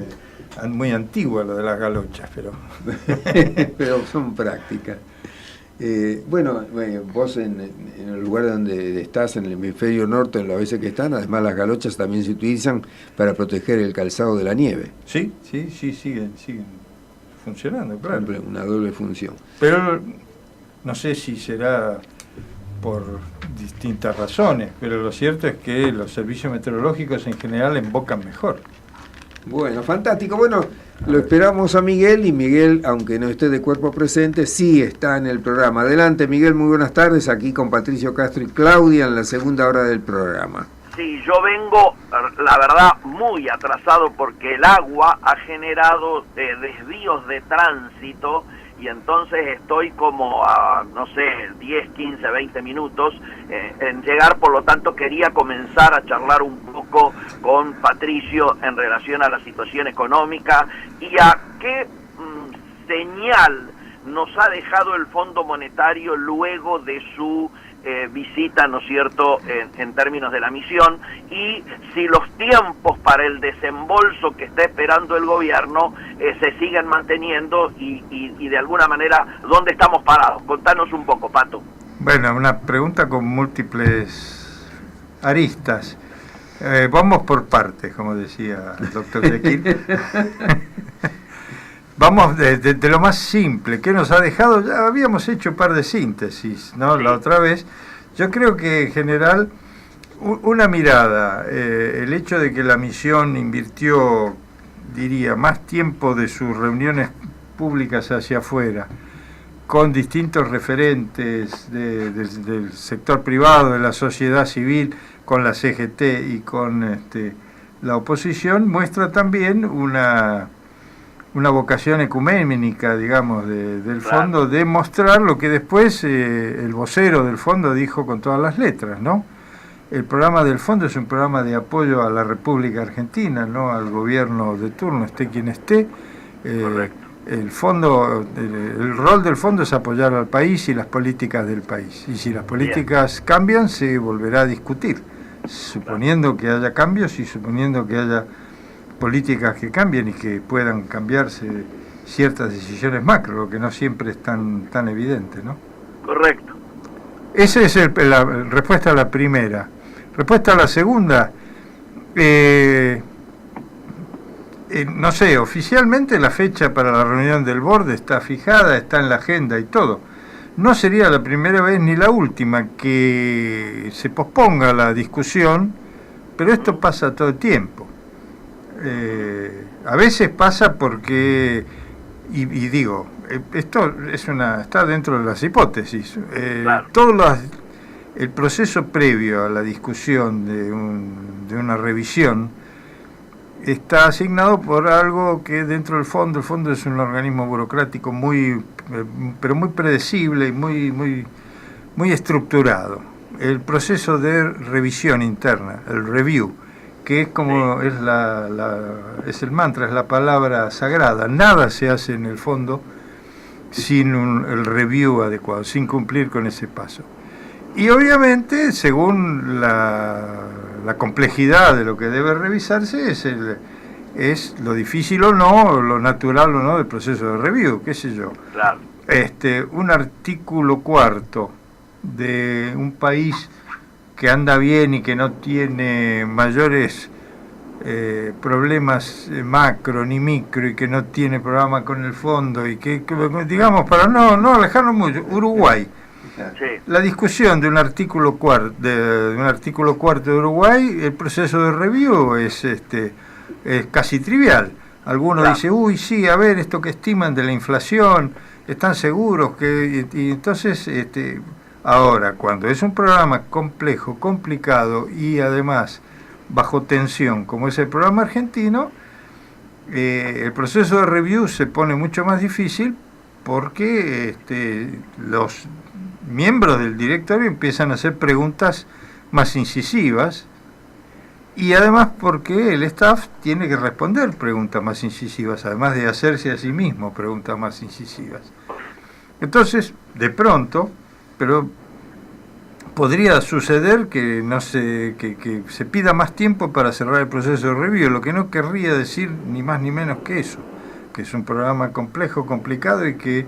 muy antigua lo de las galochas, pero son prácticas. Vos en el lugar donde estás, en el hemisferio norte, en las veces que están, además las galochas también se utilizan para proteger el calzado de la nieve. Sí, siguen funcionando, claro. Una doble función. Pero no sé si será por distintas razones, pero lo cierto es que los servicios meteorológicos en general embocan mejor. Bueno, fantástico. Bueno, lo esperamos a Miguel, y Miguel, aunque no esté de cuerpo presente, sí está en el programa. Adelante, Miguel, muy buenas tardes, aquí con Patricio Castro y Claudia en la segunda hora del programa. Sí, yo vengo, la verdad, muy atrasado porque el agua ha generado desvíos de tránsito, y entonces estoy como a, no sé, 10, 15, 20 minutos en llegar. Por lo tanto quería comenzar a charlar un poco con Patricio en relación a la situación económica y a qué señal nos ha dejado el Fondo Monetario luego de su visita, ¿no es cierto?, en términos de la misión, y si los tiempos para el desembolso que está esperando el gobierno se siguen manteniendo y de alguna manera, ¿dónde estamos parados? Contanos un poco, Pato. Bueno, una pregunta con múltiples aristas. Vamos por partes, como decía el doctor Jekyll. Vamos de lo más simple. ¿Qué nos ha dejado? Ya habíamos hecho un par de síntesis, ¿no? Sí. La otra vez. Yo creo que en general una mirada, el hecho de que la misión invirtió, diría, más tiempo de sus reuniones públicas hacia afuera, con distintos referentes del sector privado, de la sociedad civil, con la CGT y con la oposición, muestra también una vocación ecuménica, digamos, del fondo, de mostrar lo que después el vocero del fondo dijo con todas las letras, ¿no? El programa del fondo es un programa de apoyo a la República Argentina, no al gobierno de turno, esté quien esté. El fondo, el rol del fondo es apoyar al país y las políticas del país. Y si las políticas cambian, se volverá a discutir, suponiendo que haya cambios y suponiendo que haya políticas que cambien y que puedan cambiarse ciertas decisiones macro, lo que no siempre es tan evidente, ¿no? Correcto. Esa es la respuesta a la primera. Respuesta a la segunda, no sé, oficialmente la fecha para la reunión del borde está fijada, está en la agenda y todo. No sería la primera vez ni la última que se posponga la discusión, pero esto pasa todo el tiempo. A veces pasa porque, y digo, esto está dentro de las hipótesis. Claro. El proceso previo a la discusión de una revisión está asignado por algo que dentro del fondo, el fondo es un organismo burocrático pero muy predecible y muy estructurado. El proceso de revisión interna, el review, que es como sí. Es el mantra, es la palabra sagrada. Nada se hace en el fondo sin el review adecuado, sin cumplir con ese paso. Y obviamente, según la complejidad de lo que debe revisarse, es lo difícil o no, lo natural o no del proceso de review, qué sé yo. Claro. Un artículo 4 de un país que anda bien y que no tiene mayores problemas macro ni micro y que no tiene programa con el fondo y que digamos, para no alejarnos mucho, Uruguay. Sí. La discusión de un artículo cuarto de Uruguay, el proceso de review es casi trivial. Algunos dicen, uy, sí, a ver, esto que estiman de la inflación, están seguros que... Y entonces, ahora, cuando es un programa complejo, complicado y además bajo tensión, como es el programa argentino, el proceso de review se pone mucho más difícil porque los miembros del directorio empiezan a hacer preguntas más incisivas y además porque el staff tiene que responder preguntas más incisivas, además de hacerse a sí mismo preguntas más incisivas. Entonces, de pronto, pero podría suceder que que se pida más tiempo para cerrar el proceso de review, lo que no querría decir ni más ni menos que eso, que es un programa complejo, complicado y que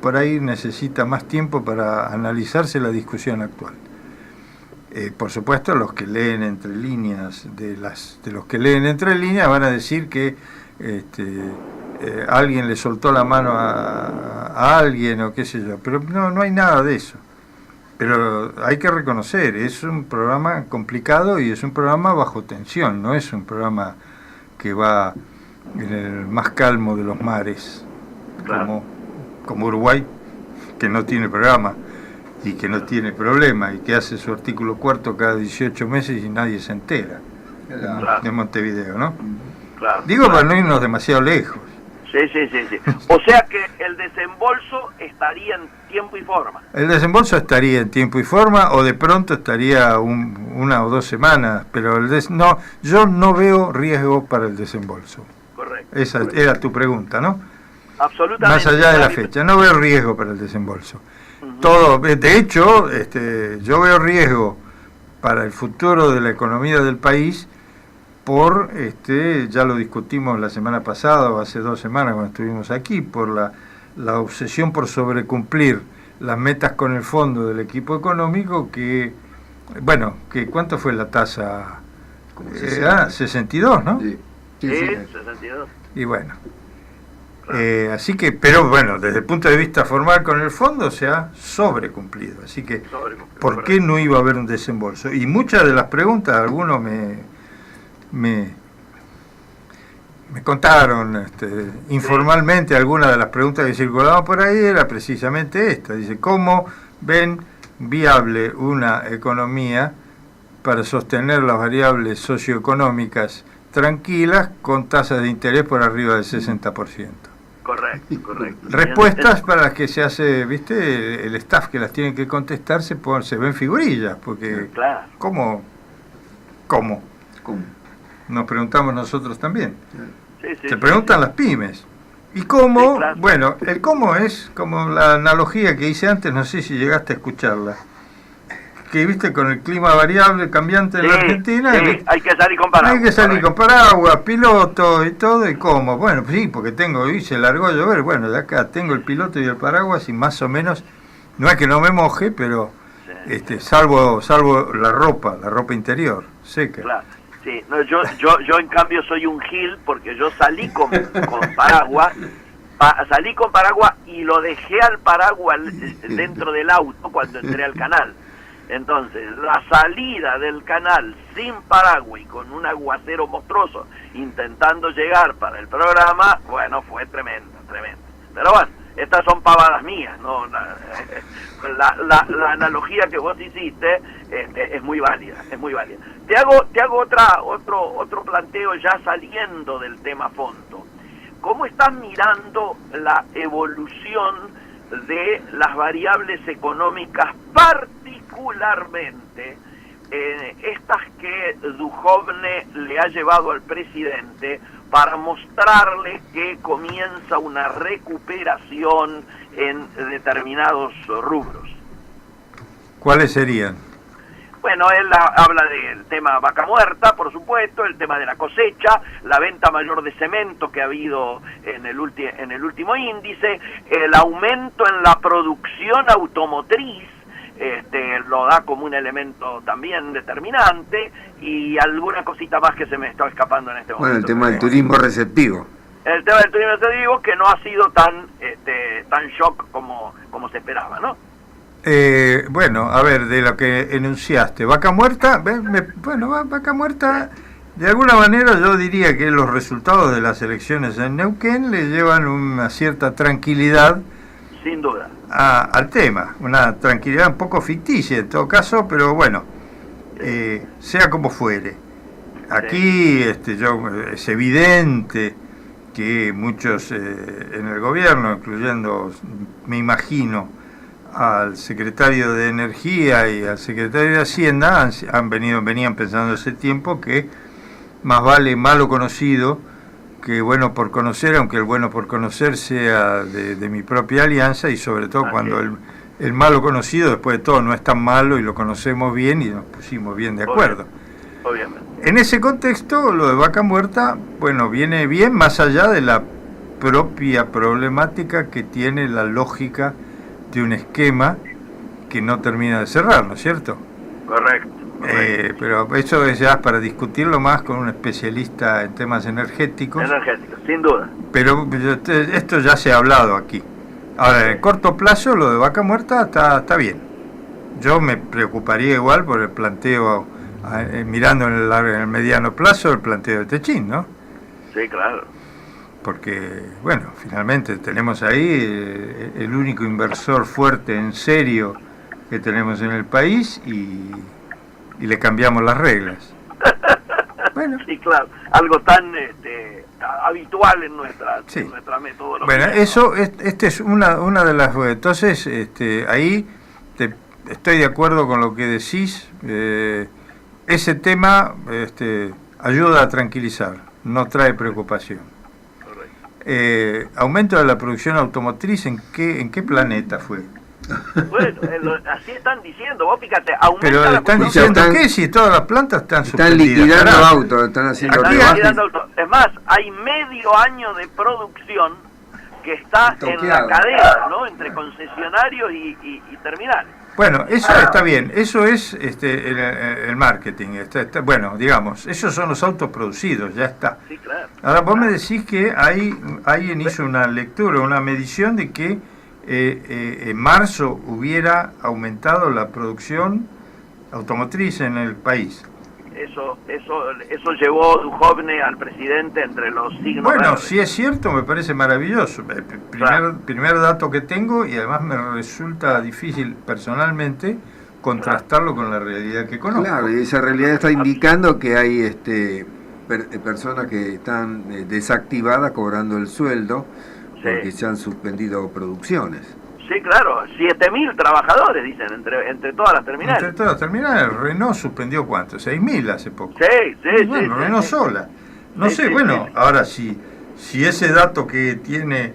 por ahí necesita más tiempo para analizarse la discusión actual. Por supuesto, los que leen entre líneas, de los que leen entre líneas van a decir que alguien le soltó la mano a alguien o qué sé yo, pero no hay nada de eso. pero hay que reconocer, es un programa complicado y es un programa bajo tensión, no es un programa que va en el más calmo de los mares, Claro. como Uruguay, que no tiene programa y que no tiene problema y que hace su artículo 4 cada 18 meses y nadie se entera, Claro. de Montevideo, ¿no? Claro, Digo claro. para no irnos demasiado lejos. Sí. O sea que el desembolso estaría en tiempo y forma. El desembolso estaría en tiempo y forma o de pronto estaría una o 2 semanas, pero no, yo no veo riesgo para el desembolso. Correcto. Esa correcto. era tu pregunta, ¿no? Absolutamente. Más allá de la fecha, no veo riesgo para el desembolso. Ujú. Todo, de hecho, yo veo riesgo para el futuro de la economía del país por, ya lo discutimos la semana pasada o hace 2 semanas cuando estuvimos aquí, por la obsesión por sobrecumplir las metas con el fondo del equipo económico que ¿cuánto fue la tasa? Como 62, ¿no? Sí, Sí, sí. 62. Y bueno, así que, pero bueno, desde el punto de vista formal con el fondo se ha sobrecumplido, así que ¿por qué no iba a haber un desembolso? Y muchas de las preguntas, algunos me contaron informalmente, algunas de las preguntas que circulaban por ahí era precisamente esta, dice, ¿cómo ven viable una economía para sostener las variables socioeconómicas tranquilas con tasas de interés por arriba del 60%? Correcto. Respuestas para las que se hace, ¿viste? El staff que las tiene que contestar se ven figurillas, porque Claro. ¿cómo? ¿Cómo? Nos preguntamos nosotros también. Sí, Se preguntan las pymes. ¿Y cómo? Sí, claro. Bueno, el cómo es como la analogía que hice antes, no sé si llegaste a escucharla. Que viste con el clima variable, cambiante en la Argentina. Sí, hay que salir con paraguas. Hay que salir con paraguas, piloto y todo, ¿y cómo? Bueno, sí, porque se largó a llover, bueno, de acá tengo el piloto y el paraguas y más o menos, no es que no me moje, pero Sí. salvo la ropa interior, seca. Claro. Sí, no, yo en cambio soy un gil porque yo salí con paraguas, salí con paraguas y lo dejé al paraguas dentro del auto cuando entré al canal. Entonces, la salida del canal sin paraguas y con un aguacero monstruoso intentando llegar para el programa, bueno, fue tremendo. Pero bueno, estas son pavadas mías, ¿no? La analogía que vos hiciste es muy válida. Te hago otro planteo ya saliendo del tema fondo. ¿Cómo estás mirando la evolución de las variables económicas, particularmente estas que Duhovne le ha llevado al presidente para mostrarle que comienza una recuperación en determinados rubros? ¿Cuáles serían? Bueno, él habla del tema vaca muerta, por supuesto, el tema de la cosecha, la venta mayor de cemento que ha habido en el último índice, el aumento en la producción automotriz, lo da como un elemento también determinante, y alguna cosita más que se me está escapando en este momento. Bueno, el tema del turismo receptivo. El tema del turismo receptivo, que no ha sido tan shock como se esperaba, ¿no? Bueno, a ver, de lo que enunciaste, vaca muerta, vaca muerta, de alguna manera yo diría que los resultados de las elecciones en Neuquén le llevan una cierta tranquilidad. Sin duda. Al tema, una tranquilidad un poco ficticia en todo caso, pero bueno, sea como fuere. Aquí es evidente que muchos en el gobierno, incluyendo, me imagino, al secretario de Energía y al secretario de Hacienda, venían pensando hace tiempo que más vale malo conocido que bueno por conocer, aunque el bueno por conocer sea de mi propia alianza, y sobre todo cuando el malo conocido después de todo no es tan malo y lo conocemos bien y nos pusimos bien de acuerdo. Obviamente. En ese contexto, lo de vaca muerta, bueno, viene bien más allá de la propia problemática que tiene la lógica de un esquema que no termina de cerrar, ¿no es cierto? Correcto. Pero eso es ya para discutirlo más con un especialista en temas energéticos. Sin duda. Pero esto ya se ha hablado aquí. Ahora, en el corto plazo, lo de vaca muerta está bien. yo me preocuparía igual por el planteo, mirando en el mediano plazo, el planteo de Techín, ¿no? Sí, claro. Porque, bueno, finalmente tenemos ahí el único inversor fuerte en serio que tenemos en el país y le cambiamos las reglas. Bueno. Sí, claro, algo tan habitual en nuestra metodología. Bueno, eso, este es una de las... Entonces, ahí estoy de acuerdo con lo que decís. Ese tema ayuda a tranquilizar, no trae preocupación. Aumento de la producción automotriz, ¿en qué planeta fue? Bueno, así están diciendo, vos fíjate, aumenta. Pero la están diciendo que si todas las plantas están liquidando autos, están haciendo autos. Es más, hay medio año de producción que está en la cadena, ¿no? Entre concesionarios y terminales. Bueno, eso está bien, eso es el marketing. Bueno, digamos, esos son los autos producidos, ya está. Sí, claro. Ahora vos me decís que alguien hizo una lectura, una medición de que en marzo hubiera aumentado la producción automotriz en el país. Eso llevó Duhovne al presidente entre los signos. Bueno, verdes. si es cierto, me parece maravilloso. Primer dato que tengo, y además me resulta difícil personalmente contrastarlo con la realidad que conozco. Claro, y esa realidad está indicando que hay personas que están desactivadas cobrando el sueldo porque se han suspendido producciones. Sí, claro, 7.000 trabajadores, dicen, entre todas las terminales. Entre todas las terminales, Renault suspendió ¿cuánto? 6.000 hace poco. Sí, bueno, Renault sola. No sé, sí. Ahora si ese dato que tiene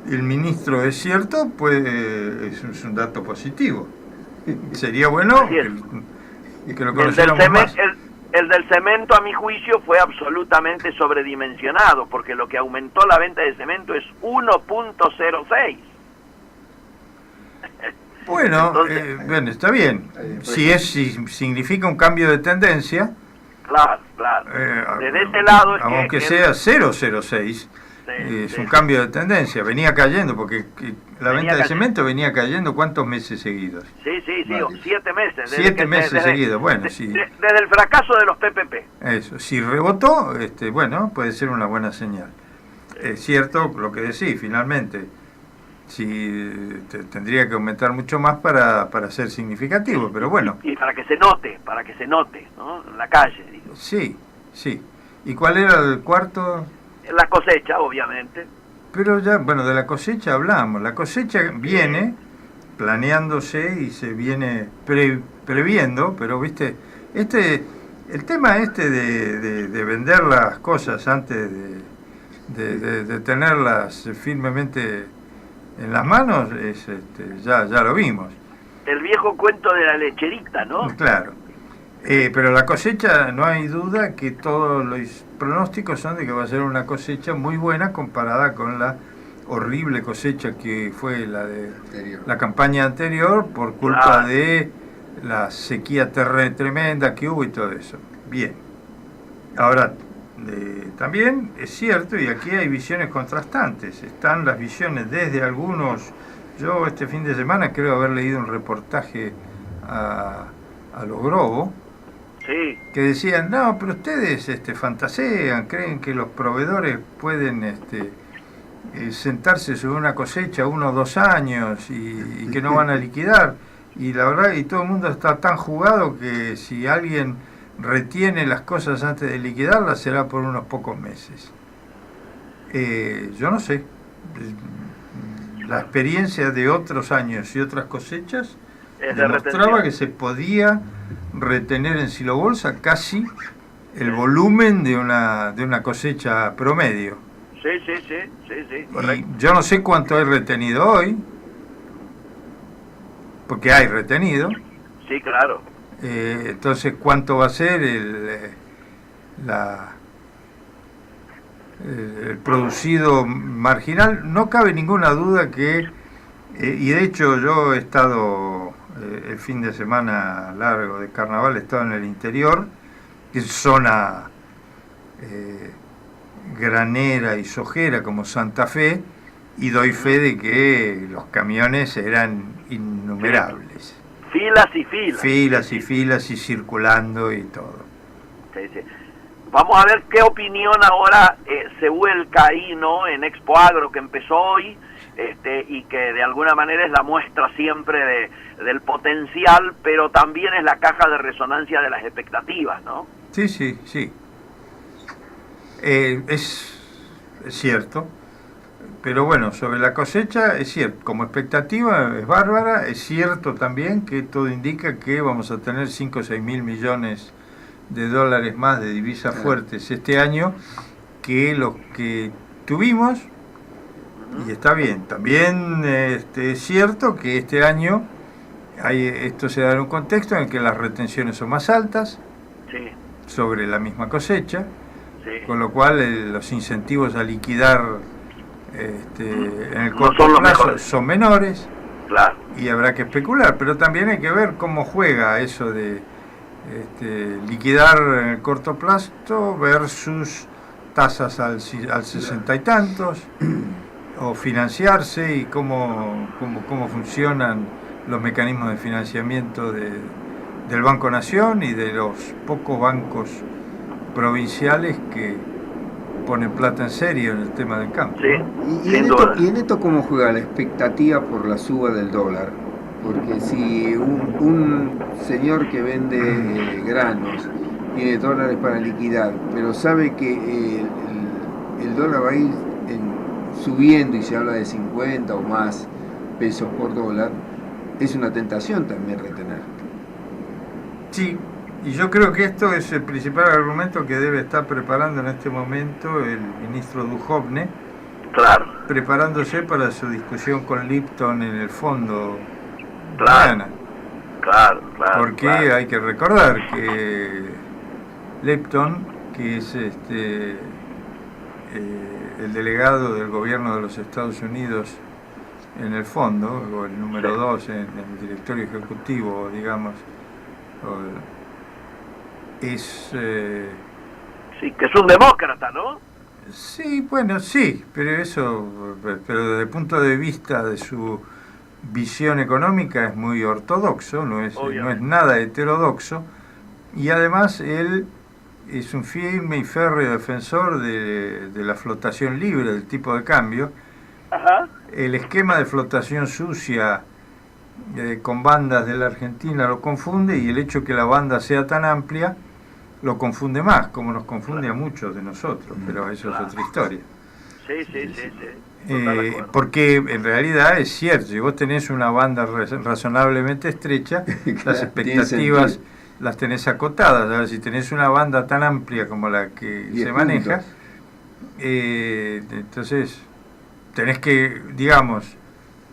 el ministro es cierto, pues es un dato positivo. Sería bueno que lo conociéramos más. El del cemento, a mi juicio, fue absolutamente sobredimensionado, porque lo que aumentó la venta de cemento es 1.06. Bueno, Entonces, bueno, está bien. Si significa un cambio de tendencia. Claro. Desde ese lado es aunque sea 0.06, es un cambio de tendencia. Venía cayendo, porque la venta de cemento venía cayendo ¿cuántos meses seguidos? Sí, 7 meses. 7 meses seguidos, bueno, sí. Desde el fracaso de los PPP. Eso, si rebotó, bueno, puede ser una buena señal. Es cierto lo que decís, finalmente. Tendría que aumentar mucho más para ser significativo, pero bueno. Y para que se note, ¿no? En la calle, digo. Sí. ¿Y cuál era el cuarto? La cosecha, obviamente. Pero ya, bueno, de la cosecha hablamos. La cosecha viene planeándose y se viene previendo, pero viste, el tema de vender las cosas antes de tenerlas firmemente en las manos, ya lo vimos. El viejo cuento de la lecherita, ¿no? Claro. Pero la cosecha, no hay duda que todos los pronósticos son de que va a ser una cosecha muy buena comparada con la horrible cosecha que fue la de la campaña anterior por culpa de la sequía tremenda que hubo y todo eso. Bien. Ahora, también es cierto, y aquí hay visiones contrastantes. Están las visiones desde algunos... Yo este fin de semana creo haber leído un reportaje a los Grobo, sí, que decían, no, pero ustedes fantasean, creen que los proveedores pueden sentarse sobre una cosecha 1 o 2 años y que no van a liquidar. Y la verdad, y todo el mundo está tan jugado que si alguien retiene las cosas antes de liquidarlas será por unos pocos meses. Yo no sé. La experiencia de otros años y otras cosechas demostraba que se podía retener en silobolsa casi el volumen de una cosecha promedio. Sí. Y yo no sé cuánto hay retenido hoy, porque hay retenido. Sí, claro. Entonces, ¿cuánto va a ser el producido marginal? No cabe ninguna duda que, y de hecho yo he estado el fin de semana largo de carnaval, he estado en el interior, que es zona granera y sojera como Santa Fe, y doy fe de que los camiones eran innumerables. Filas y filas. Filas y filas y circulando y todo. Sí, sí. Vamos a ver qué opinión ahora se vuelca ahí, ¿no? En Expo Agro, que empezó hoy, y que de alguna manera es la muestra siempre del potencial, pero también es la caja de resonancia de las expectativas, ¿no? Sí, sí, sí. Es cierto. Pero bueno, sobre la cosecha es cierto, como expectativa es bárbara, es cierto también que todo indica que vamos a tener 5 o 6 mil millones de dólares más de divisas fuertes este año que los que tuvimos, y está bien. También es cierto que este año esto se da en un contexto en el que las retenciones son más altas, Sí, sobre la misma cosecha, sí. con lo cual los incentivos a liquidar en el No corto son los plazo mejores. son menores Claro. y habrá que especular, pero también hay que ver cómo juega eso de liquidar en el corto plazo versus tasas al 60 y tantos, o financiarse, y cómo funcionan los mecanismos de financiamiento del Banco Nación y de los pocos bancos provinciales que ponen plata en serio en el tema del campo. Sí, Y sin duda. en esto, ¿cómo juega la expectativa por la suba del dólar? Porque si un señor que vende granos tiene dólares para liquidar, pero sabe que el dólar va a ir subiendo y se habla de 50 o más pesos por dólar, es una tentación también retener. Sí, y yo creo que esto es el principal argumento que debe estar preparando en este momento el ministro Duhovne, Claro, preparándose para su discusión con Lipton en el fondo Claro. mañana. claro. Porque claro. hay que recordar que Lipton, que es el delegado del gobierno de los Estados Unidos en el fondo, o el número 2 en el directorio ejecutivo, digamos, es... Sí, que es un demócrata, ¿no? sí, bueno, sí, pero desde el punto de vista de su visión económica es muy ortodoxo, no es nada heterodoxo, y además él es un firme y férreo defensor de la flotación libre, del tipo de cambio. Ajá. El esquema de flotación sucia con bandas de la Argentina lo confunde, y el hecho que la banda sea tan amplia lo confunde más, como nos confunde a muchos de nosotros, pero eso es otra historia. Sí. Total acuerdo. Porque en realidad es cierto, si vos tenés una banda razonablemente estrecha, las expectativas las tenés acotadas. Ahora, si tenés una banda tan amplia como la que se maneja, entonces tenés que, digamos,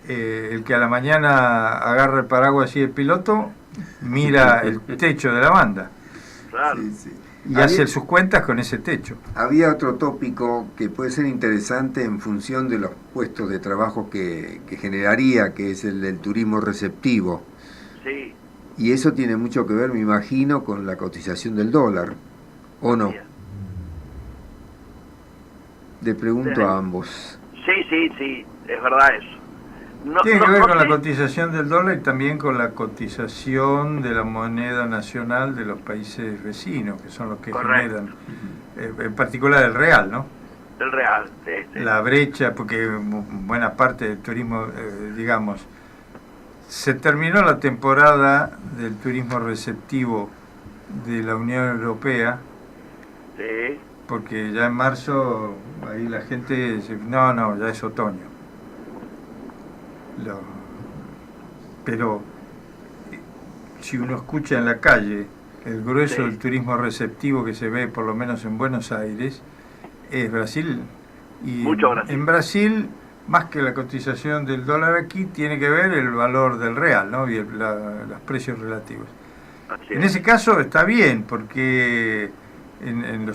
el que a la mañana agarra el paraguas y el piloto mira el techo de la banda. Claro. Sí. Y hace sus cuentas con ese techo. Había otro tópico que puede ser interesante en función de los puestos de trabajo que generaría, que es el del turismo receptivo. Sí. Y eso tiene mucho que ver, me imagino, con la cotización del dólar, ¿o no? Bien. Le pregunto a ambos. Sí, es verdad eso. Tiene que ver con la sé. cotización del dólar y también con la cotización de la moneda nacional de los países vecinos, que son los que Correcto. generan, en particular el real, ¿no? El real. Sí. La brecha, porque buena parte del turismo, digamos, se terminó la temporada del turismo receptivo de la Unión Europea, Sí. porque ya en marzo ahí la gente dice, no, ya es otoño. Pero si uno escucha en la calle el grueso del turismo receptivo que se ve, por lo menos en Buenos Aires, es Brasil. Y Mucho Brasil. en Brasil, más que la cotización del dólar aquí, tiene que ver el valor del real, ¿no? Y los precios relativos. Así En es. ese caso está bien, porque en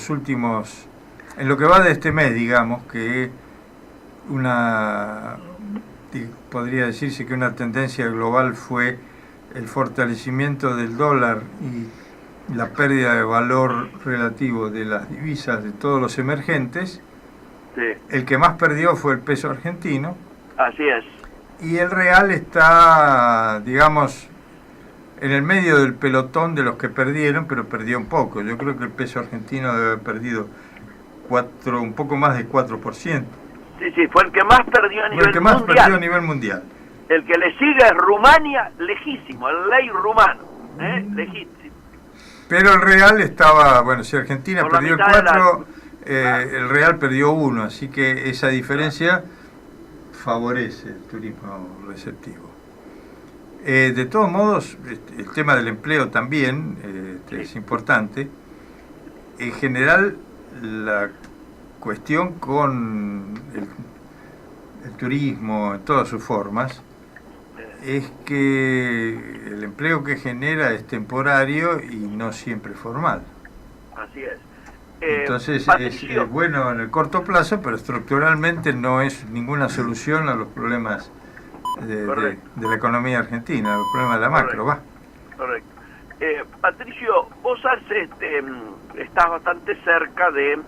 lo que va de este mes, digamos, que podría decirse que una tendencia global fue el fortalecimiento del dólar y la pérdida de valor relativo de las divisas de todos los emergentes. Sí. El que más perdió fue el peso argentino, Así es. y el real está, digamos, en el medio del pelotón de los que perdieron, pero perdió un poco. Yo creo que el peso argentino debe haber perdido un poco más de 4%. Sí, fue el que más perdió a nivel mundial. El que más perdió a nivel mundial. El que le sigue es Rumania, lejísimo, el ley rumano, lejísimo. Pero el real estaba, bueno, si Argentina Por perdió el la mitad de 4, el real perdió 1, así que esa diferencia favorece el turismo receptivo. De todos modos, el tema del empleo también es importante. En general, la cuestión con el turismo en todas sus formas es que el empleo que genera es temporario y no siempre formal. Así es. Entonces Patricio, es bueno en el corto plazo, pero estructuralmente no es ninguna solución a los problemas de la economía argentina, los problemas de la macro. Correcto. Patricio, vos estás bastante cerca de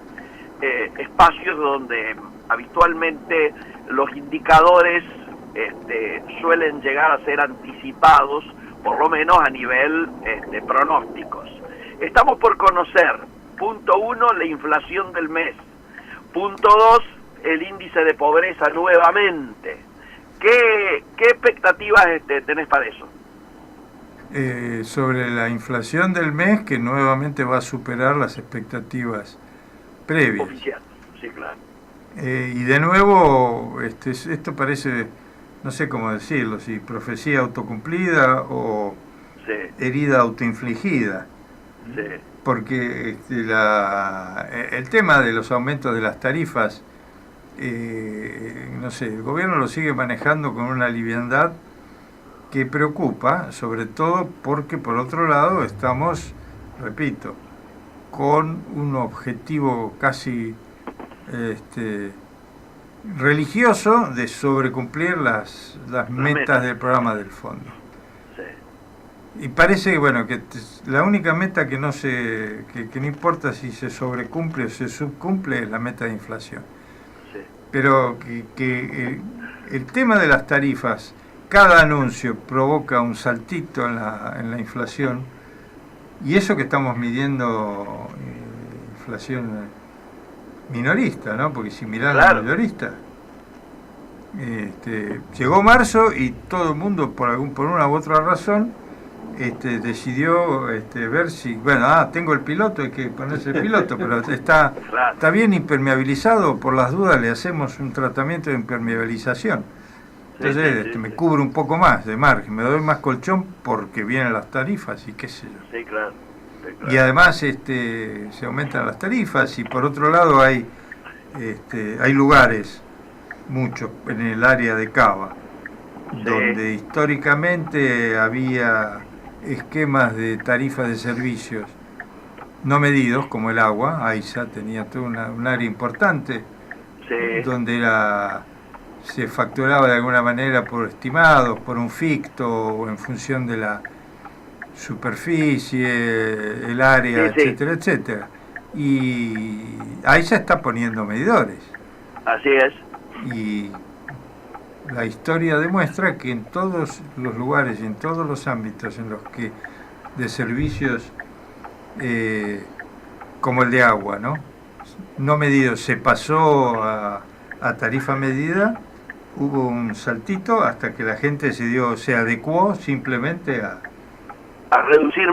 espacios donde habitualmente los indicadores suelen llegar a ser anticipados, por lo menos a nivel pronósticos. Estamos por conocer, punto 1, la inflación del mes. Punto 2, el índice de pobreza nuevamente. ¿Qué expectativas tenés para eso? Sobre la inflación del mes, que nuevamente va a superar las expectativas previas. Oficial, sí, claro. Y de nuevo, esto parece, no sé cómo decirlo, si profecía autocumplida o herida autoinfligida. Sí. Porque el tema de los aumentos de las tarifas, no sé, el gobierno lo sigue manejando con una liviandad que preocupa, sobre todo porque por otro lado estamos, repito, con un objetivo casi religioso de sobrecumplir las metas del programa del fondo. Sí. Y parece que bueno, que la única meta que no importa si se sobrecumple o se subcumple es la meta de inflación. Sí. Pero que el tema de las tarifas, cada anuncio provoca un saltito en la inflación, y eso que estamos midiendo inflación minorista, ¿no? Porque si mirás la mayorista, llegó marzo y todo el mundo por una u otra razón decidió ver si, bueno, tengo el piloto, hay que ponerse el piloto, pero está bien impermeabilizado, por las dudas le hacemos un tratamiento de impermeabilización. Entonces me cubro un poco más de margen, me doy más colchón porque vienen las tarifas y qué sé yo. Sí, claro. Y además se aumentan las tarifas, y por otro lado hay lugares, muchos en el área de Cava, donde históricamente había esquemas de tarifas de servicios no medidos, como el agua. AISA tenía todo un área importante, donde se facturaba de alguna manera por estimados, por un ficto, o en función de la superficie, el área, etcétera, etcétera. Y ahí se está poniendo medidores. Así es. Y la historia demuestra que en todos los lugares y en todos los ámbitos en los que de servicios como el de agua, no medido, se pasó a tarifa medida, hubo un saltito hasta que la gente se adecuó simplemente a reducir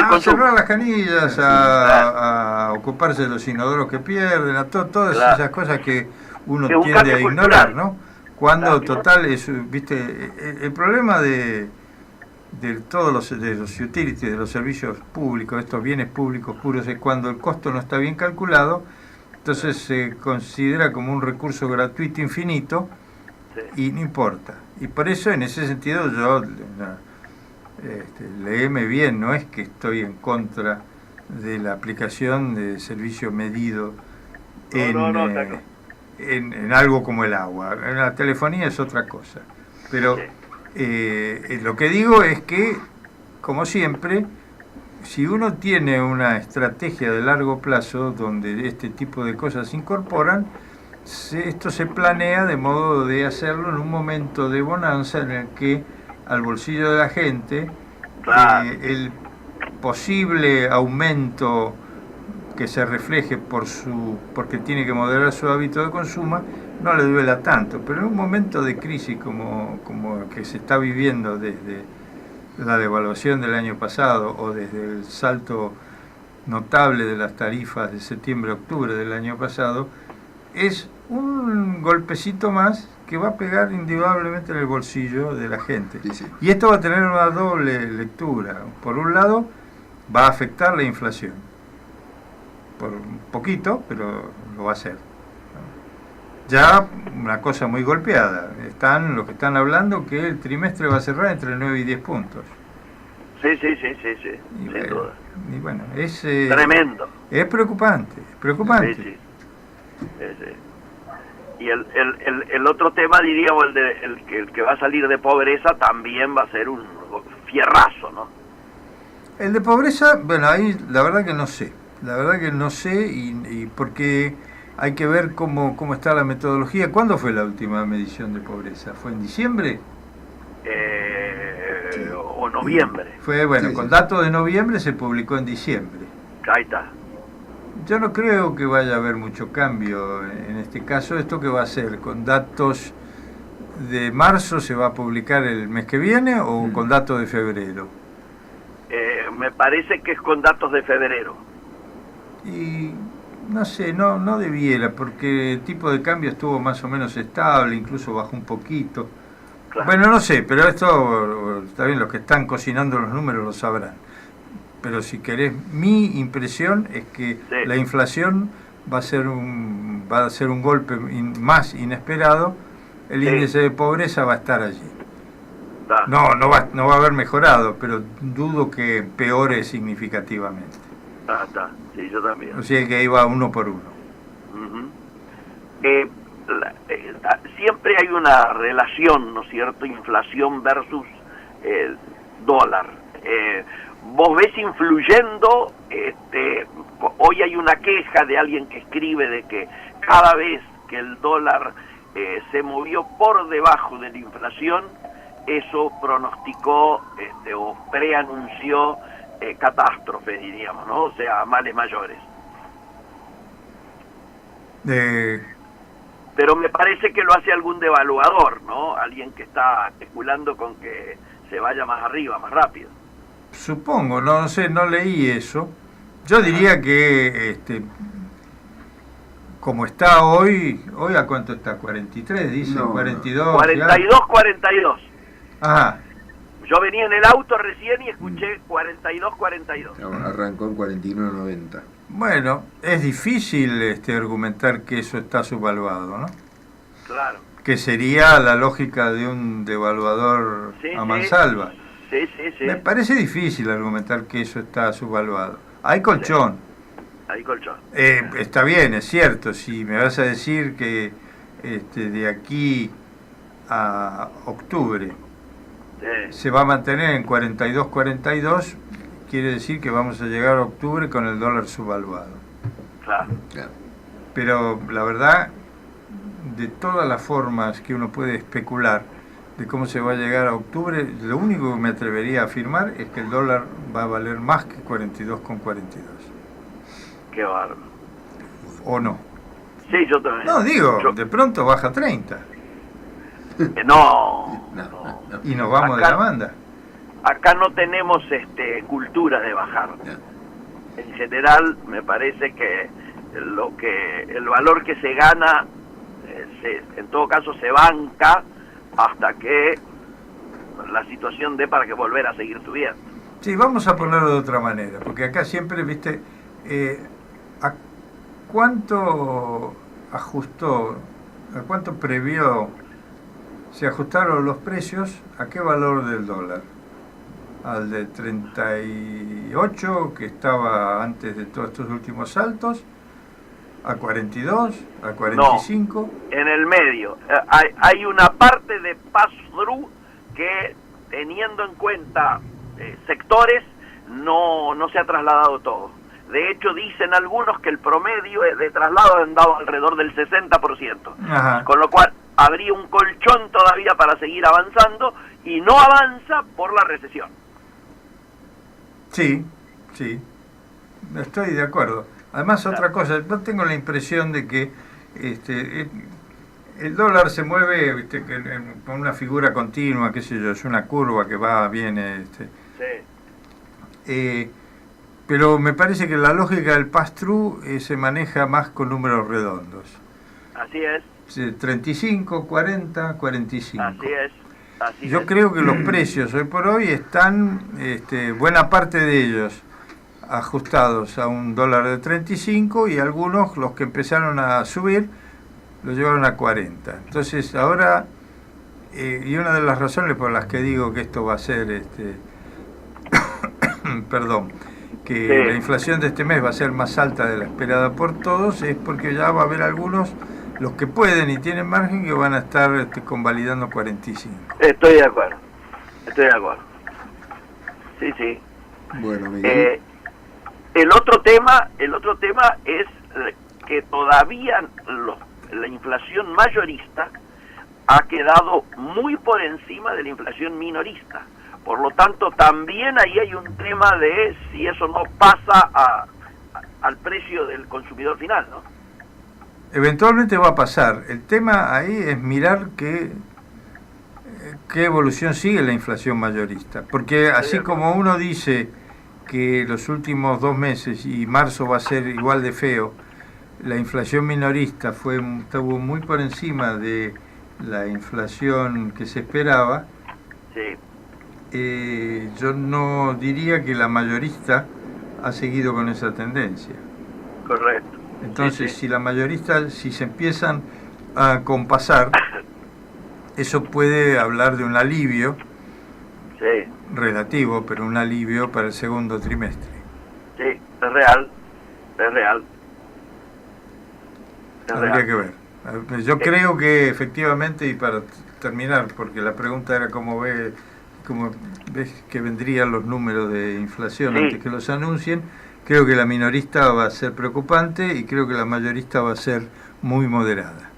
consumo, cerrar las canillas, a ocuparse de los inodoros que pierden, a todas esas cosas que uno tiende a ignorar, ¿no? Cuando total viste, el problema de todos los utilities, de los servicios públicos, estos bienes públicos puros, es cuando el costo no está bien calculado, entonces se considera como un recurso gratuito infinito y no importa. Y por eso, en ese sentido, yo léeme bien, no es que estoy en contra de la aplicación de servicio medido en algo como el agua. En la telefonía es otra cosa, pero lo que digo es que, como siempre, si uno tiene una estrategia de largo plazo donde este tipo de cosas se incorporan, esto se planea de modo de hacerlo en un momento de bonanza en el que al bolsillo de la gente Claro. el posible aumento que se refleje porque tiene que moderar su hábito de consumo no le duela tanto, pero en un momento de crisis como el que se está viviendo desde la devaluación del año pasado o desde el salto notable de las tarifas de septiembre-octubre del año pasado, es un golpecito más que va a pegar indudablemente en el bolsillo de la gente. Sí, sí. Y esto va a tener una doble lectura. Por un lado, va a afectar la inflación. Por un poquito, pero lo va a hacer. Ya una cosa muy golpeada. Los que están hablando que el trimestre va a cerrar entre 9 y 10 puntos. Sí, Y sin bueno, duda. y bueno, es Tremendo. es preocupante, preocupante. Sí. Y el otro tema, diríamos, el que va a salir de pobreza también va a ser un fierrazo, ¿no? El de pobreza, bueno, ahí la verdad que no sé. Y porque hay que ver cómo está la metodología. ¿Cuándo fue la última medición de pobreza? ¿Fue en diciembre? O noviembre. Fue, bueno, Sí, con sí. datos de noviembre se publicó en diciembre. Ahí está. Yo no creo que vaya a haber mucho cambio en este caso. ¿Esto qué va a hacer? ¿Con datos de marzo se va a publicar el mes que viene o con datos de febrero? Me parece que es con datos de febrero. Y no sé, no debiera, porque el tipo de cambio estuvo más o menos estable, incluso bajó un poquito. Claro. Bueno, no sé, pero esto, está bien, los que están cocinando los números lo sabrán. Pero si querés, mi impresión es que Sí. la inflación va a ser un golpe más inesperado. El Sí. índice de pobreza va a estar allí. Está. No va a haber mejorado, pero dudo que empeore significativamente. Está. Sí, yo también. O sea que ahí va uno por uno. Ujú. Siempre hay una relación, ¿no es cierto? Inflación versus dólar. ¿Vos ves influyendo? Hoy hay una queja de alguien que escribe de que cada vez que el dólar se movió por debajo de la inflación, eso pronosticó o preanunció catástrofes, diríamos, ¿no? O sea, males mayores. Pero me parece que lo hace algún devaluador, ¿no? Alguien que está especulando con que se vaya más arriba, más rápido. Supongo, no sé, no leí eso. Yo diría que como está hoy ¿a cuánto está? 43, dice, No, 42. 42. Ajá. Yo venía en el auto recién y escuché 42. Arrancó en 49.90. Bueno, es difícil argumentar que eso está subvaluado, ¿no? Claro. Que sería la lógica de un devaluador Sí, a mansalva. Sí. Me parece difícil argumentar que eso está subvaluado. Hay colchón. Ahí colchón. Está bien, es cierto. Si me vas a decir que de aquí a octubre se va a mantener en 42, quiere decir que vamos a llegar a octubre con el dólar subvaluado. Claro. Pero la verdad, de todas las formas que uno puede especular de cómo se va a llegar a octubre, lo único que me atrevería a afirmar es que el dólar va a valer más que 42,42. Qué bárbaro. ¿O no? Sí, yo también. No, digo, Yo- de pronto baja 30 no. y nos vamos de Acá- la banda. Acá no tenemos cultura de bajar. En general, me parece que el valor que se gana, en todo caso, se banca hasta que la situación dé para que volver a seguir subiendo. Sí, vamos a ponerlo de otra manera, porque acá siempre, viste, ¿a cuánto ajustó, a cuánto previó, se ajustaron los precios, a qué valor del dólar? Al de 38, que estaba antes de todos estos últimos saltos, a 42, a 45. En el medio. Hay una parte de pass-through que, teniendo en cuenta sectores, no se ha trasladado todo. De hecho, dicen algunos que el promedio de traslado ha andado alrededor del 60%. Ajá. Con lo cual, habría un colchón todavía para seguir avanzando y no avanza por la recesión. Sí, sí, estoy de acuerdo. Además, otra cosa, yo tengo la impresión de que el dólar se mueve con una figura continua, qué sé yo, es una curva que va, viene. Sí. Pero me parece que la lógica del pass-through se maneja más con números redondos. Así es. 35, 40, 45. Así es. Yo creo que los precios hoy por hoy están, buena parte de ellos, ajustados a un dólar de 35 y algunos, los que empezaron a subir, lo llevaron a 40. Entonces ahora, y una de las razones por las que digo que esto va a ser, perdón, que sí, la inflación de este mes va a ser más alta de la esperada por todos, es porque ya va a haber algunos, los que pueden y tienen margen, que van a estar convalidando 45. Estoy de acuerdo. Sí, sí. Bueno, Miguel. El otro tema es que todavía la inflación mayorista ha quedado muy por encima de la inflación minorista. Por lo tanto, también ahí hay un tema de si eso no pasa al precio del consumidor final, ¿no? Eventualmente va a pasar. El tema ahí es mirar qué evolución sigue la inflación mayorista. Porque así como uno dice que los últimos 2 meses y marzo va a ser igual de feo, la inflación minorista estuvo muy por encima de la inflación que se esperaba. Sí. Yo no diría que la mayorista ha seguido con esa tendencia. Correcto. Entonces, sí. si la mayorista, si se empiezan a compasar, eso puede hablar de un alivio relativo, pero un alivio para el segundo trimestre. Sí, es real. Habría que ver. Yo creo que efectivamente, y para terminar, porque la pregunta era cómo ves que vendrían los números de inflación antes que los anuncien. Creo que la minorista va a ser preocupante y creo que la mayorista va a ser muy moderada.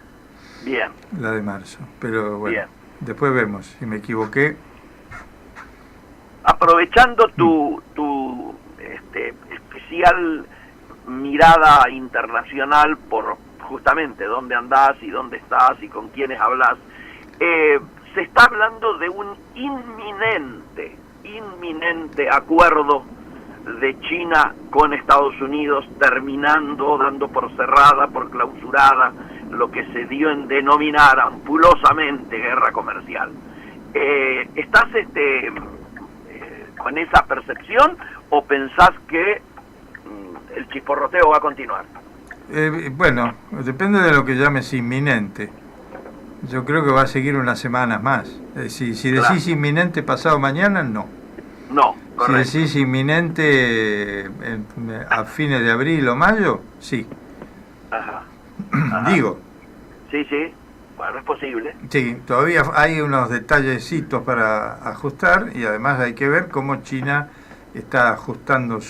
Bien. La de marzo. Pero bueno, bien, después vemos. Si me equivoqué. Aprovechando tu especial mirada internacional por justamente dónde andás y dónde estás y con quiénes hablas, se está hablando de un inminente acuerdo de China con Estados Unidos, terminando, dando por cerrada, por clausurada, lo que se dio en denominar ampulosamente guerra comercial. ¿Estás con esa percepción o pensás que el chisporroteo va a continuar? Bueno, depende de lo que llames inminente. Yo creo que va a seguir unas semanas más. Si decís inminente pasado mañana, no. No, correcto. Si decís inminente a fines de abril o mayo, sí. Ajá. Digo. Sí. Bueno, es posible. Sí, todavía hay unos detallecitos para ajustar y además hay que ver cómo China está ajustando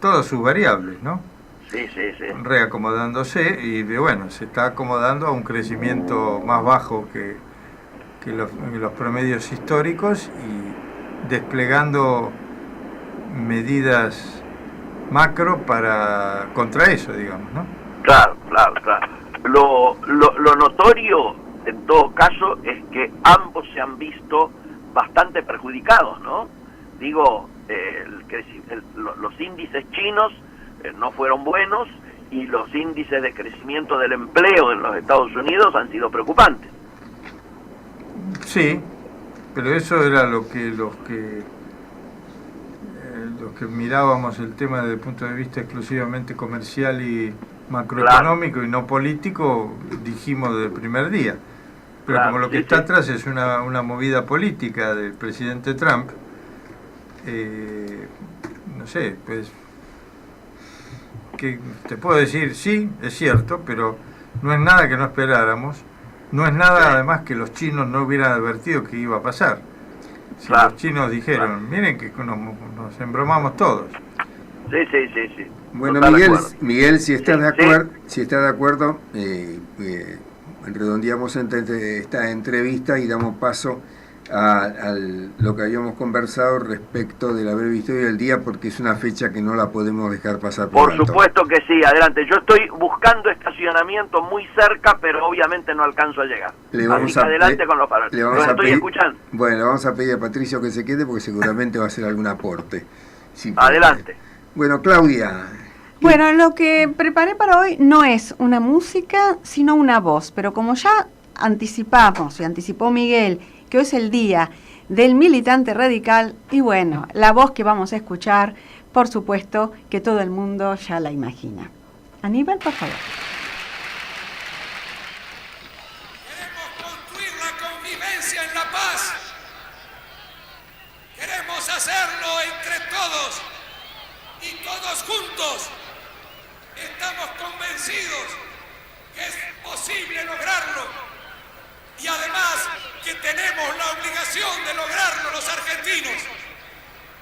todas sus variables, ¿no? Sí. Reacomodándose y bueno, se está acomodando a un crecimiento más bajo que los promedios históricos y desplegando medidas macro contra eso, digamos, ¿no? Claro. Lo notorio, en todo caso, es que ambos se han visto bastante perjudicados, ¿no? Digo, los índices chinos no fueron buenos y los índices de crecimiento del empleo en los Estados Unidos han sido preocupantes. Sí, pero eso era los que mirábamos el tema desde el punto de vista exclusivamente comercial y macroeconómico, claro, y no político, dijimos desde el primer día. Pero claro, como lo que está atrás es una movida política del presidente Trump, no sé, pues, que te puedo decir, sí, es cierto, pero no es nada que no esperáramos, no es nada además que los chinos no hubieran advertido que iba a pasar. Si claro, los chinos dijeron, claro, miren que nos embromamos todos. Sí. Bueno, Miguel, si estás de acuerdo, redondeamos esta entrevista y damos paso a lo que habíamos conversado respecto de la breve historia del día, porque es una fecha que no la podemos dejar pasar por alto. Supuesto que sí, adelante. Yo estoy buscando estacionamiento muy cerca, pero obviamente no alcanzo a llegar. Así que adelante con los faroles. Los estoy escuchando. Bueno, le vamos a pedir a Patricio que se quede porque seguramente va a hacer algún aporte. Sí, adelante. Bueno, Claudia. Bueno, lo que preparé para hoy no es una música, sino una voz, pero como ya anticipamos y anticipó Miguel, que hoy es el día del militante radical, y bueno, la voz que vamos a escuchar, por supuesto que todo el mundo ya la imagina. Aníbal, por favor. Queremos construir la convivencia en la paz. Queremos hacerlo entre todos y todos juntos. Estamos convencidos que es posible lograrlo. Y además que tenemos la obligación de lograrlo los argentinos.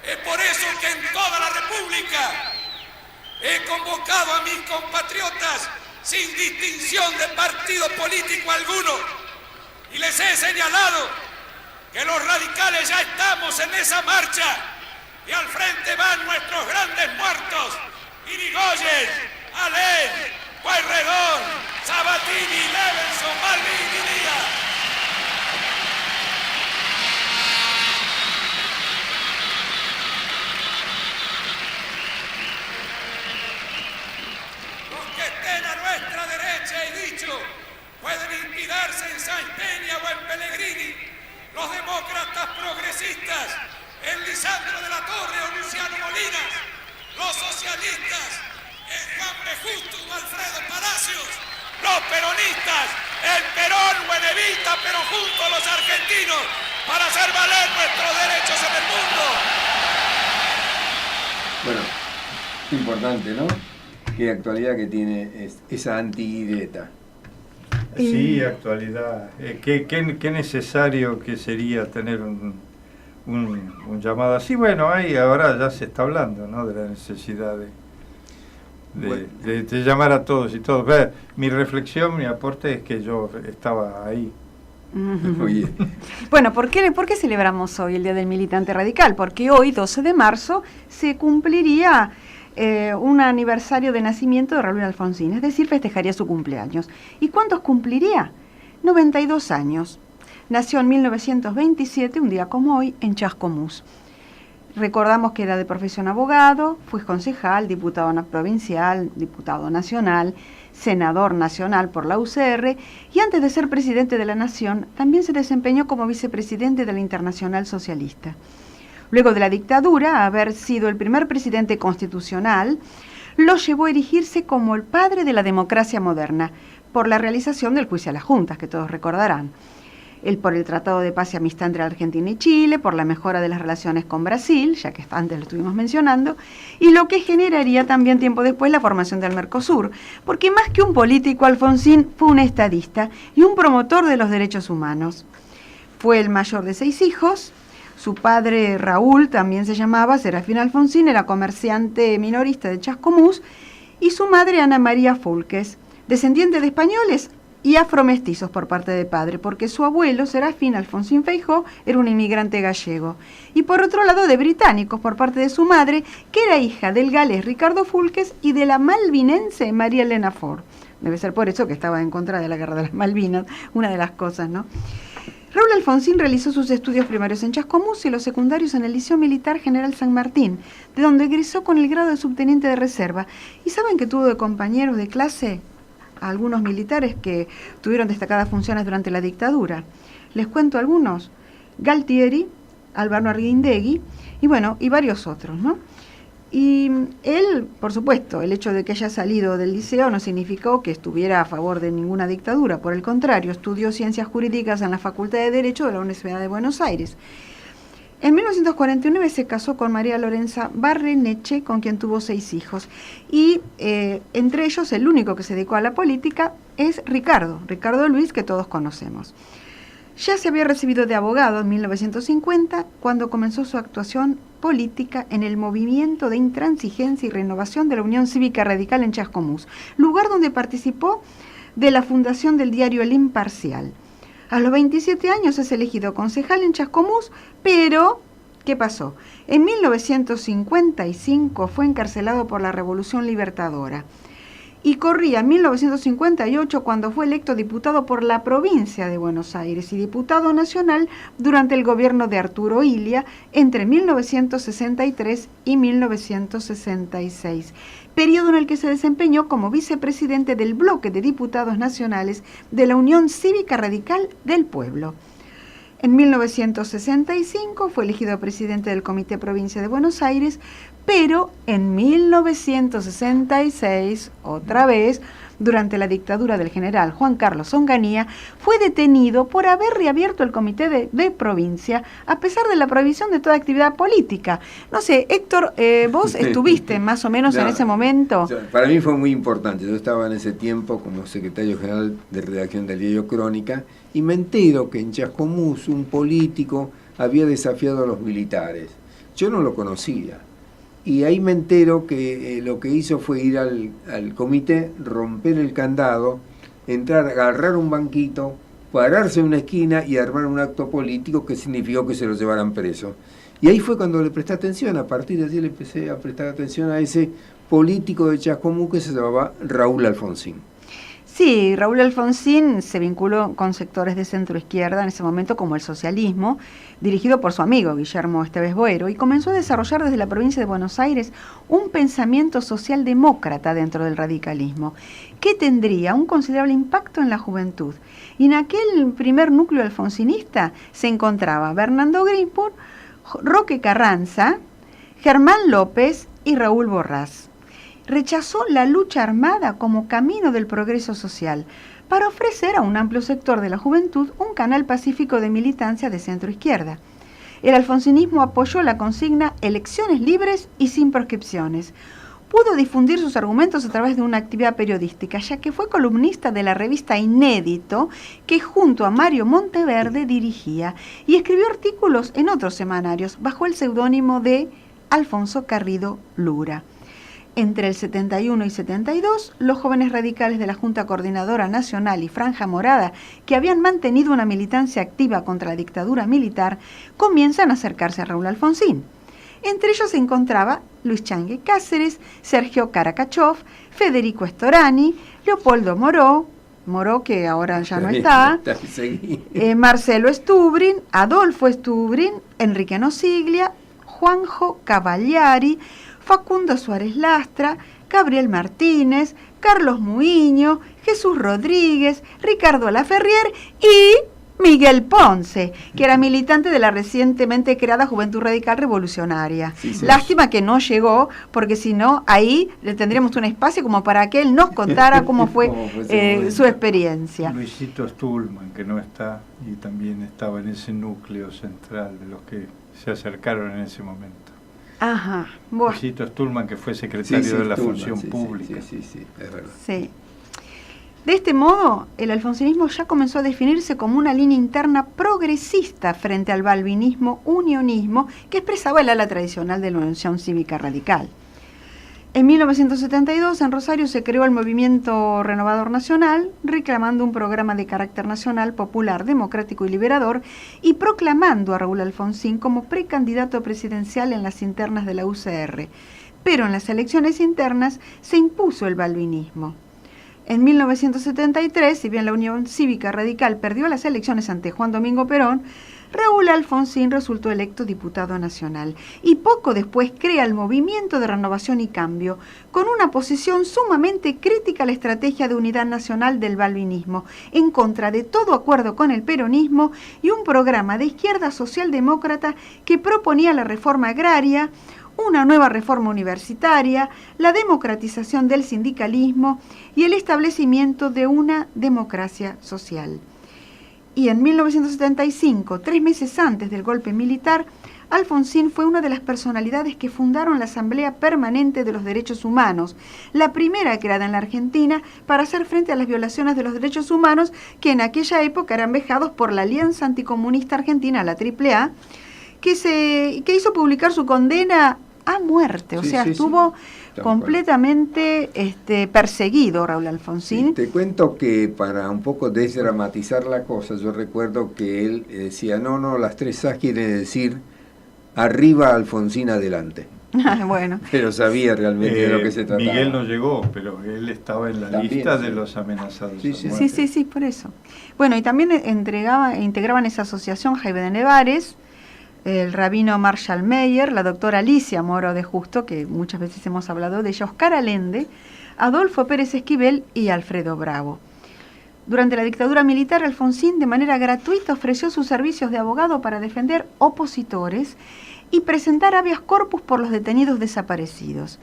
Es por eso que en toda la República he convocado a mis compatriotas sin distinción de partido político alguno y les he señalado que los radicales ya estamos en esa marcha y al frente van nuestros grandes muertos: Irigoyen, Alén, Pueyrredón, Sabatini, Levenson, Malvin y Díaz. Los que estén a nuestra derecha, he dicho, pueden inspirarse en Sáenz Peña o en Pellegrini. Los demócratas progresistas, en Lisandro de la Torre o Luciano Molinas. Los socialistas, en Juan B. Justo o Alfredo Palacios. Los peronistas, en Perón o en Evita, pero junto a los argentinos, para hacer valer nuestros derechos en el mundo. Bueno, importante, ¿no? Qué actualidad que tiene esa anti-Greta. Sí, actualidad. Qué necesario que sería tener un llamado así. Bueno, ahí ahora ya se está hablando, ¿no?, de la necesidad de llamar a todos y todos. Mi reflexión, mi aporte es que yo estaba ahí. Muy bien. Bueno, ¿por qué celebramos hoy el Día del Militante Radical? Porque hoy, 12 de marzo, se cumpliría un aniversario de nacimiento de Raúl Alfonsín, es decir, festejaría su cumpleaños. ¿Y cuántos cumpliría? 92 años. Nació en 1927, un día como hoy, en Chascomús. Recordamos que era de profesión abogado, fue concejal, diputado provincial, diputado nacional, senador nacional por la UCR, y antes de ser presidente de la Nación, también se desempeñó como vicepresidente de la Internacional Socialista. Luego de la dictadura, haber sido el primer presidente constitucional, lo llevó a erigirse como el padre de la democracia moderna, por la realización del juicio a las juntas, que todos recordarán. Él por el Tratado de Paz y Amistad entre Argentina y Chile, por la mejora de las relaciones con Brasil, ya que antes lo estuvimos mencionando, y lo que generaría también tiempo después la formación del Mercosur, porque más que un político, Alfonsín fue un estadista y un promotor de los derechos humanos. Fue el mayor de 6 hijos. Su padre, Raúl, también se llamaba Serafín Alfonsín, era comerciante minorista de Chascomús, y su madre, Ana María Fulques, descendiente de españoles y afromestizos por parte de padre, porque su abuelo, Serafín Alfonsín Feijó, era un inmigrante gallego, y por otro lado de británicos por parte de su madre, que era hija del galés Ricardo Fulques y de la malvinense María Elena Ford. Debe ser por eso que estaba en contra de la guerra de las Malvinas, una de las cosas, ¿no? Raúl Alfonsín realizó sus estudios primarios en Chascomús y los secundarios en el Liceo Militar General San Martín, de donde egresó con el grado de subteniente de reserva. ¿Y saben que tuvo de compañeros de clase a algunos militares que tuvieron destacadas funciones durante la dictadura? Les cuento algunos: Galtieri, Álvaro Arguindegui y varios otros, ¿no? Y él, por supuesto, el hecho de que haya salido del liceo no significó que estuviera a favor de ninguna dictadura. Por el contrario, estudió Ciencias Jurídicas en la Facultad de Derecho de la Universidad de Buenos Aires. En 1949 se casó con María Lorenza Barreneche, con quien tuvo 6 hijos. Y entre ellos, el único que se dedicó a la política es Ricardo Luis, que todos conocemos. Ya se había recibido de abogado en 1950, cuando comenzó su actuación política en el Movimiento de Intransigencia y Renovación de la Unión Cívica Radical en Chascomús, lugar donde participó de la fundación del diario El Imparcial. A los 27 años es elegido concejal en Chascomús, pero ¿qué pasó? En 1955 fue encarcelado por la Revolución Libertadora. Y corría 1958 cuando fue electo diputado por la provincia de Buenos Aires y diputado nacional durante el gobierno de Arturo Illia entre 1963 y 1966, periodo en el que se desempeñó como vicepresidente del bloque de diputados nacionales de la Unión Cívica Radical del Pueblo. En 1965 fue elegido presidente del Comité Provincia de Buenos Aires, pero en 1966, otra vez, durante la dictadura del general Juan Carlos Onganía, fue detenido por haber reabierto el Comité de Provincia, a pesar de la prohibición de toda actividad política. No sé, Héctor, vos estuviste más o menos en ese momento. Para mí fue muy importante. Yo estaba en ese tiempo como secretario general de redacción del diario Crónica, y me entero que en Chascomús un político había desafiado a los militares. Yo no lo conocía. Y ahí me entero que lo que hizo fue ir al comité, romper el candado, entrar, agarrar un banquito, pararse en una esquina y armar un acto político que significó que se lo llevaran preso. Y ahí fue cuando le presté atención. A partir de allí le empecé a prestar atención a ese político de Chascomús que se llamaba Raúl Alfonsín. Sí, Raúl Alfonsín se vinculó con sectores de centro izquierda en ese momento como el socialismo, dirigido por su amigo Guillermo Esteves Boero, y comenzó a desarrollar desde la provincia de Buenos Aires un pensamiento socialdemócrata dentro del radicalismo, que tendría un considerable impacto en la juventud. Y en aquel primer núcleo alfonsinista se encontraba Bernardo Greenpool, Roque Carranza, Germán López y Raúl Borrás. Rechazó la lucha armada como camino del progreso social para ofrecer a un amplio sector de la juventud un canal pacífico de militancia de centro-izquierda. El alfonsinismo apoyó la consigna elecciones libres y sin proscripciones. Pudo difundir sus argumentos a través de una actividad periodística, ya que fue columnista de la revista Inédito, que junto a Mario Monteverde dirigía, y escribió artículos en otros semanarios bajo el seudónimo de Alfonso Carrido Lura. Entre el 71 y 72, los jóvenes radicales de la Junta Coordinadora Nacional y Franja Morada, que habían mantenido una militancia activa contra la dictadura militar, comienzan a acercarse a Raúl Alfonsín. Entre ellos se encontraba Luis Changue Cáceres, Sergio Karakachov, Federico Storani, Leopoldo Moró, que ahora ya no está, Marcelo Stubrin, Adolfo Stubrin, Enrique Nosiglia, Juanjo Cavallari, Facundo Suárez Lastra, Gabriel Martínez, Carlos Muiño, Jesús Rodríguez, Ricardo Laferrier y Miguel Ponce, que era militante de la recientemente creada Juventud Radical Revolucionaria. Sí. Lástima que no llegó, porque si no, ahí le tendríamos un espacio como para que él nos contara cómo fue su experiencia. Luisito Stulman, que no está, y también estaba en ese núcleo central de los que se acercaron en ese momento. Ajá. Bueno. Luisito Stulman, que fue secretario de la Función Pública. Sí, es verdad. Sí. De este modo, el alfonsinismo ya comenzó a definirse como una línea interna progresista frente al balvinismo unionismo que expresaba el ala tradicional de la Unión Cívica Radical. En 1972, en Rosario, se creó el Movimiento Renovador Nacional, reclamando un programa de carácter nacional, popular, democrático y liberador, y proclamando a Raúl Alfonsín como precandidato presidencial en las internas de la UCR. Pero en las elecciones internas se impuso el balvinismo. En 1973, si bien la Unión Cívica Radical perdió las elecciones ante Juan Domingo Perón, Raúl Alfonsín resultó electo diputado nacional y poco después crea el Movimiento de Renovación y Cambio, con una posición sumamente crítica a la estrategia de unidad nacional del balvinismo, en contra de todo acuerdo con el peronismo y un programa de izquierda socialdemócrata que proponía la reforma agraria, una nueva reforma universitaria, la democratización del sindicalismo y el establecimiento de una democracia social. Y en 1975, 3 meses antes del golpe militar, Alfonsín fue una de las personalidades que fundaron la Asamblea Permanente de los Derechos Humanos, la primera creada en la Argentina para hacer frente a las violaciones de los derechos humanos que en aquella época eran vejados por la Alianza Anticomunista Argentina, la AAA, que hizo publicar su condena a muerte. O sea, estuvo completamente perseguido Raúl Alfonsín. Sí, te cuento que para un poco desdramatizar la cosa, yo recuerdo que él decía, no, las 3 A quiere decir arriba Alfonsín adelante. Bueno. Pero sabía realmente de lo que se trataba. Miguel no llegó, pero él estaba en la También, lista sí. de los amenazados. Sí, por eso. Bueno, y también integraban esa asociación Jaime de Nevares, el rabino Marshall Meyer, la doctora Alicia Moro de Justo, que muchas veces hemos hablado de ella, Oscar Allende, Adolfo Pérez Esquivel y Alfredo Bravo. Durante la dictadura militar, Alfonsín de manera gratuita ofreció sus servicios de abogado para defender opositores y presentar habeas corpus por los detenidos desaparecidos.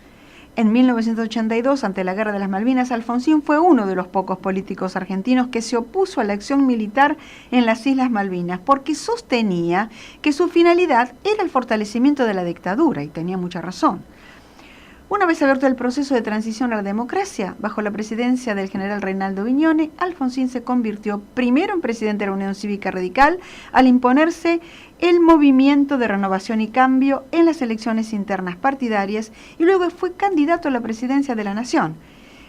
En 1982, ante la Guerra de las Malvinas, Alfonsín fue uno de los pocos políticos argentinos que se opuso a la acción militar en las Islas Malvinas, porque sostenía que su finalidad era el fortalecimiento de la dictadura, y tenía mucha razón. Una vez abierto el proceso de transición a la democracia, bajo la presidencia del general Reinaldo Vignone, Alfonsín se convirtió primero en presidente de la Unión Cívica Radical al imponerse el movimiento de renovación y cambio en las elecciones internas partidarias y luego fue candidato a la presidencia de la Nación.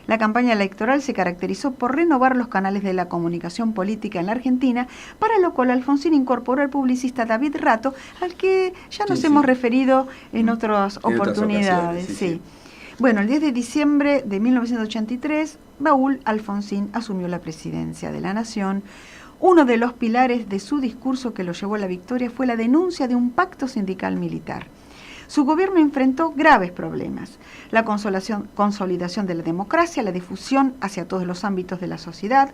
La campaña electoral se caracterizó por renovar los canales de la comunicación política en la Argentina, para lo cual Alfonsín incorporó al publicista David Rato, al que ya nos hemos referido en otras oportunidades. Sí. Bueno, el 10 de diciembre de 1983, Raúl Alfonsín asumió la presidencia de la Nación. Uno de los pilares de su discurso que lo llevó a la victoria fue la denuncia de un pacto sindical militar. Su gobierno enfrentó graves problemas: la consolidación de la democracia, la difusión hacia todos los ámbitos de la sociedad,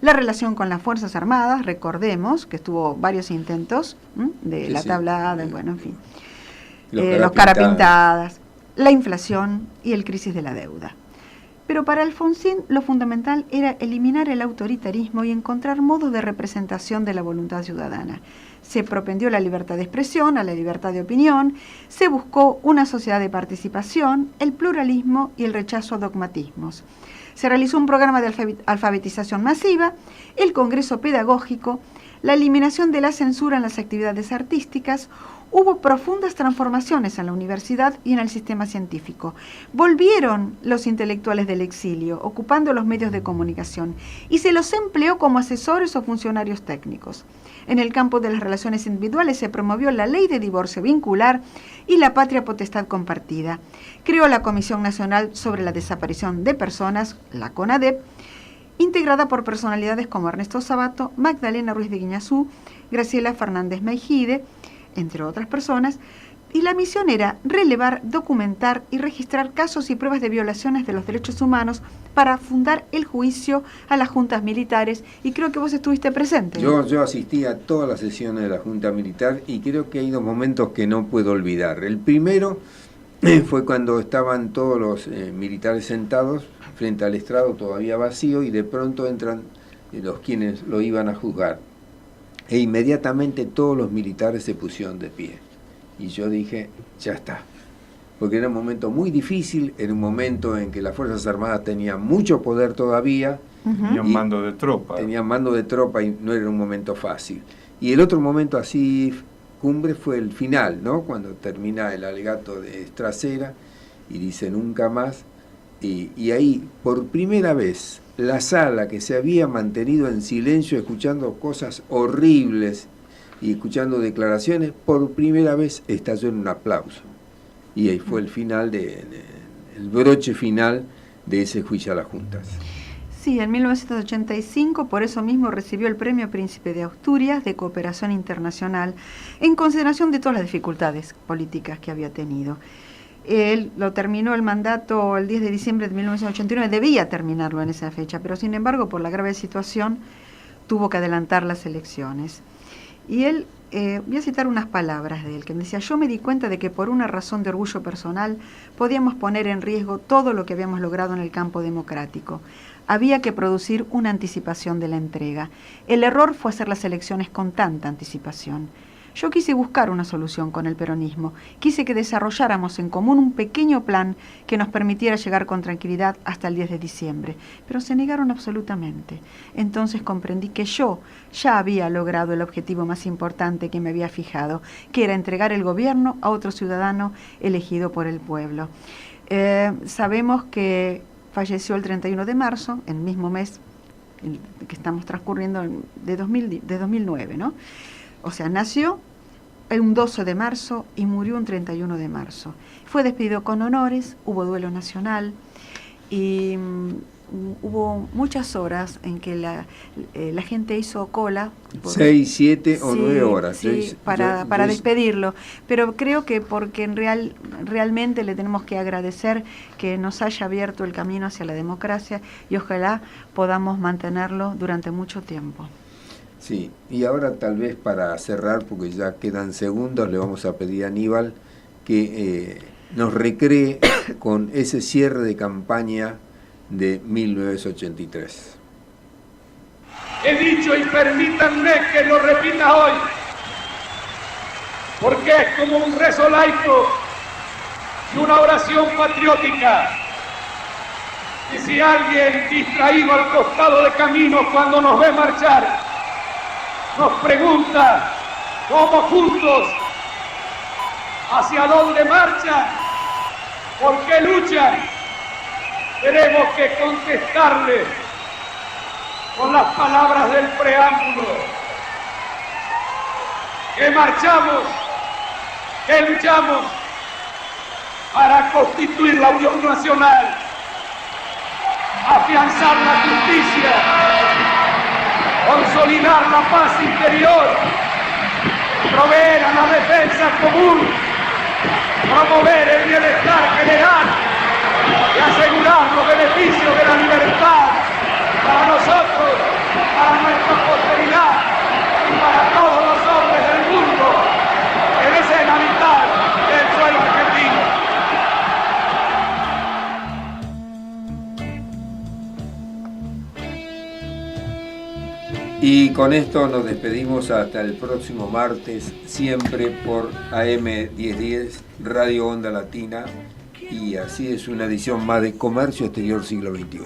la relación con las Fuerzas Armadas, recordemos que tuvo varios intentos de la tablada, bueno, en fin, los carapintadas, la inflación y el crisis de la deuda. Pero para Alfonsín lo fundamental era eliminar el autoritarismo y encontrar modos de representación de la voluntad ciudadana. Se propendió a la libertad de expresión, a la libertad de opinión, se buscó una sociedad de participación, el pluralismo y el rechazo a dogmatismos. Se realizó un programa de alfabetización masiva, el congreso pedagógico, la eliminación de la censura en las actividades artísticas. Hubo profundas transformaciones en la universidad y en el sistema científico. Volvieron los intelectuales del exilio, ocupando los medios de comunicación, y se los empleó como asesores o funcionarios técnicos. En el campo de las relaciones individuales se promovió la ley de divorcio vincular y la patria potestad compartida. Creó la Comisión Nacional sobre la Desaparición de Personas, la CONADEP, integrada por personalidades como Ernesto Sabato, Magdalena Ruiz de Guiñazú, Graciela Fernández Meijide, entre otras personas, y la misión era relevar, documentar y registrar casos y pruebas de violaciones de los derechos humanos para fundar el juicio a las juntas militares, y creo que vos estuviste presente. Yo asistí a todas las sesiones de la Junta Militar y creo que hay 2 momentos que no puedo olvidar. El primero fue cuando estaban todos los militares sentados frente al estrado todavía vacío, y de pronto entran los quienes lo iban a juzgar. E inmediatamente todos los militares se pusieron de pie. Y yo dije, ya está. Porque era un momento muy difícil, era un momento en que las Fuerzas Armadas tenían mucho poder todavía. Tenían mando de tropa. Tenían mando de tropa y no era un momento fácil. Y el otro momento así cumbre fue el final, ¿no? Cuando termina el alegato de Estracera y dice nunca más. Y ahí, por primera vez, la sala que se había mantenido en silencio, escuchando cosas horribles y escuchando declaraciones, por primera vez estalló en un aplauso. Y ahí fue el final, el broche final de ese juicio a las juntas. Sí, en 1985, por eso mismo recibió el Premio Príncipe de Asturias de Cooperación Internacional, en consideración de todas las dificultades políticas que había tenido. Él lo terminó el mandato el 10 de diciembre de 1989, debía terminarlo en esa fecha, pero sin embargo, por la grave situación, tuvo que adelantar las elecciones. Y él, voy a citar unas palabras de él, que decía: yo me di cuenta de que por una razón de orgullo personal podíamos poner en riesgo todo lo que habíamos logrado en el campo democrático. Había que producir una anticipación de la entrega. El error fue hacer las elecciones con tanta anticipación. Yo quise buscar una solución con el peronismo, quise que desarrolláramos en común un pequeño plan que nos permitiera llegar con tranquilidad hasta el 10 de diciembre, pero se negaron absolutamente. Entonces comprendí que yo ya había logrado el objetivo más importante que me había fijado, que era entregar el gobierno a otro ciudadano elegido por el pueblo. Sabemos que falleció el 31 de marzo, el mismo mes que estamos transcurriendo de 2009, ¿no? O sea, nació un 12 de marzo y murió un 31 de marzo. Fue despedido con honores, hubo duelo nacional y hubo muchas horas en que la gente hizo cola. 6, 7 o 9 horas. Sí, para despedirlo. Pero creo que porque realmente le tenemos que agradecer que nos haya abierto el camino hacia la democracia y ojalá podamos mantenerlo durante mucho tiempo. Sí, y ahora tal vez para cerrar, porque ya quedan segundos, le vamos a pedir a Aníbal que nos recree con ese cierre de campaña de 1983. He dicho y permítanme que lo repita hoy, porque es como un rezo laico y una oración patriótica. Y si alguien distraído al costado de camino cuando nos ve marchar, nos pregunta cómo juntos, hacia dónde marchan, por qué luchan, tenemos que contestarle con las palabras del preámbulo, que marchamos, que luchamos para constituir la unión nacional, afianzar la justicia, consolidar la paz interior, proveer a la defensa común, promover el bienestar general y asegurar los beneficios de la libertad para nosotros, para nuestra posteridad y para todos los hombres del mundo que deseen habitar el suelo argentino. Y con esto nos despedimos hasta el próximo martes, siempre por AM 1010, Radio Onda Latina, y así es una edición más de Comercio Exterior Siglo XXI.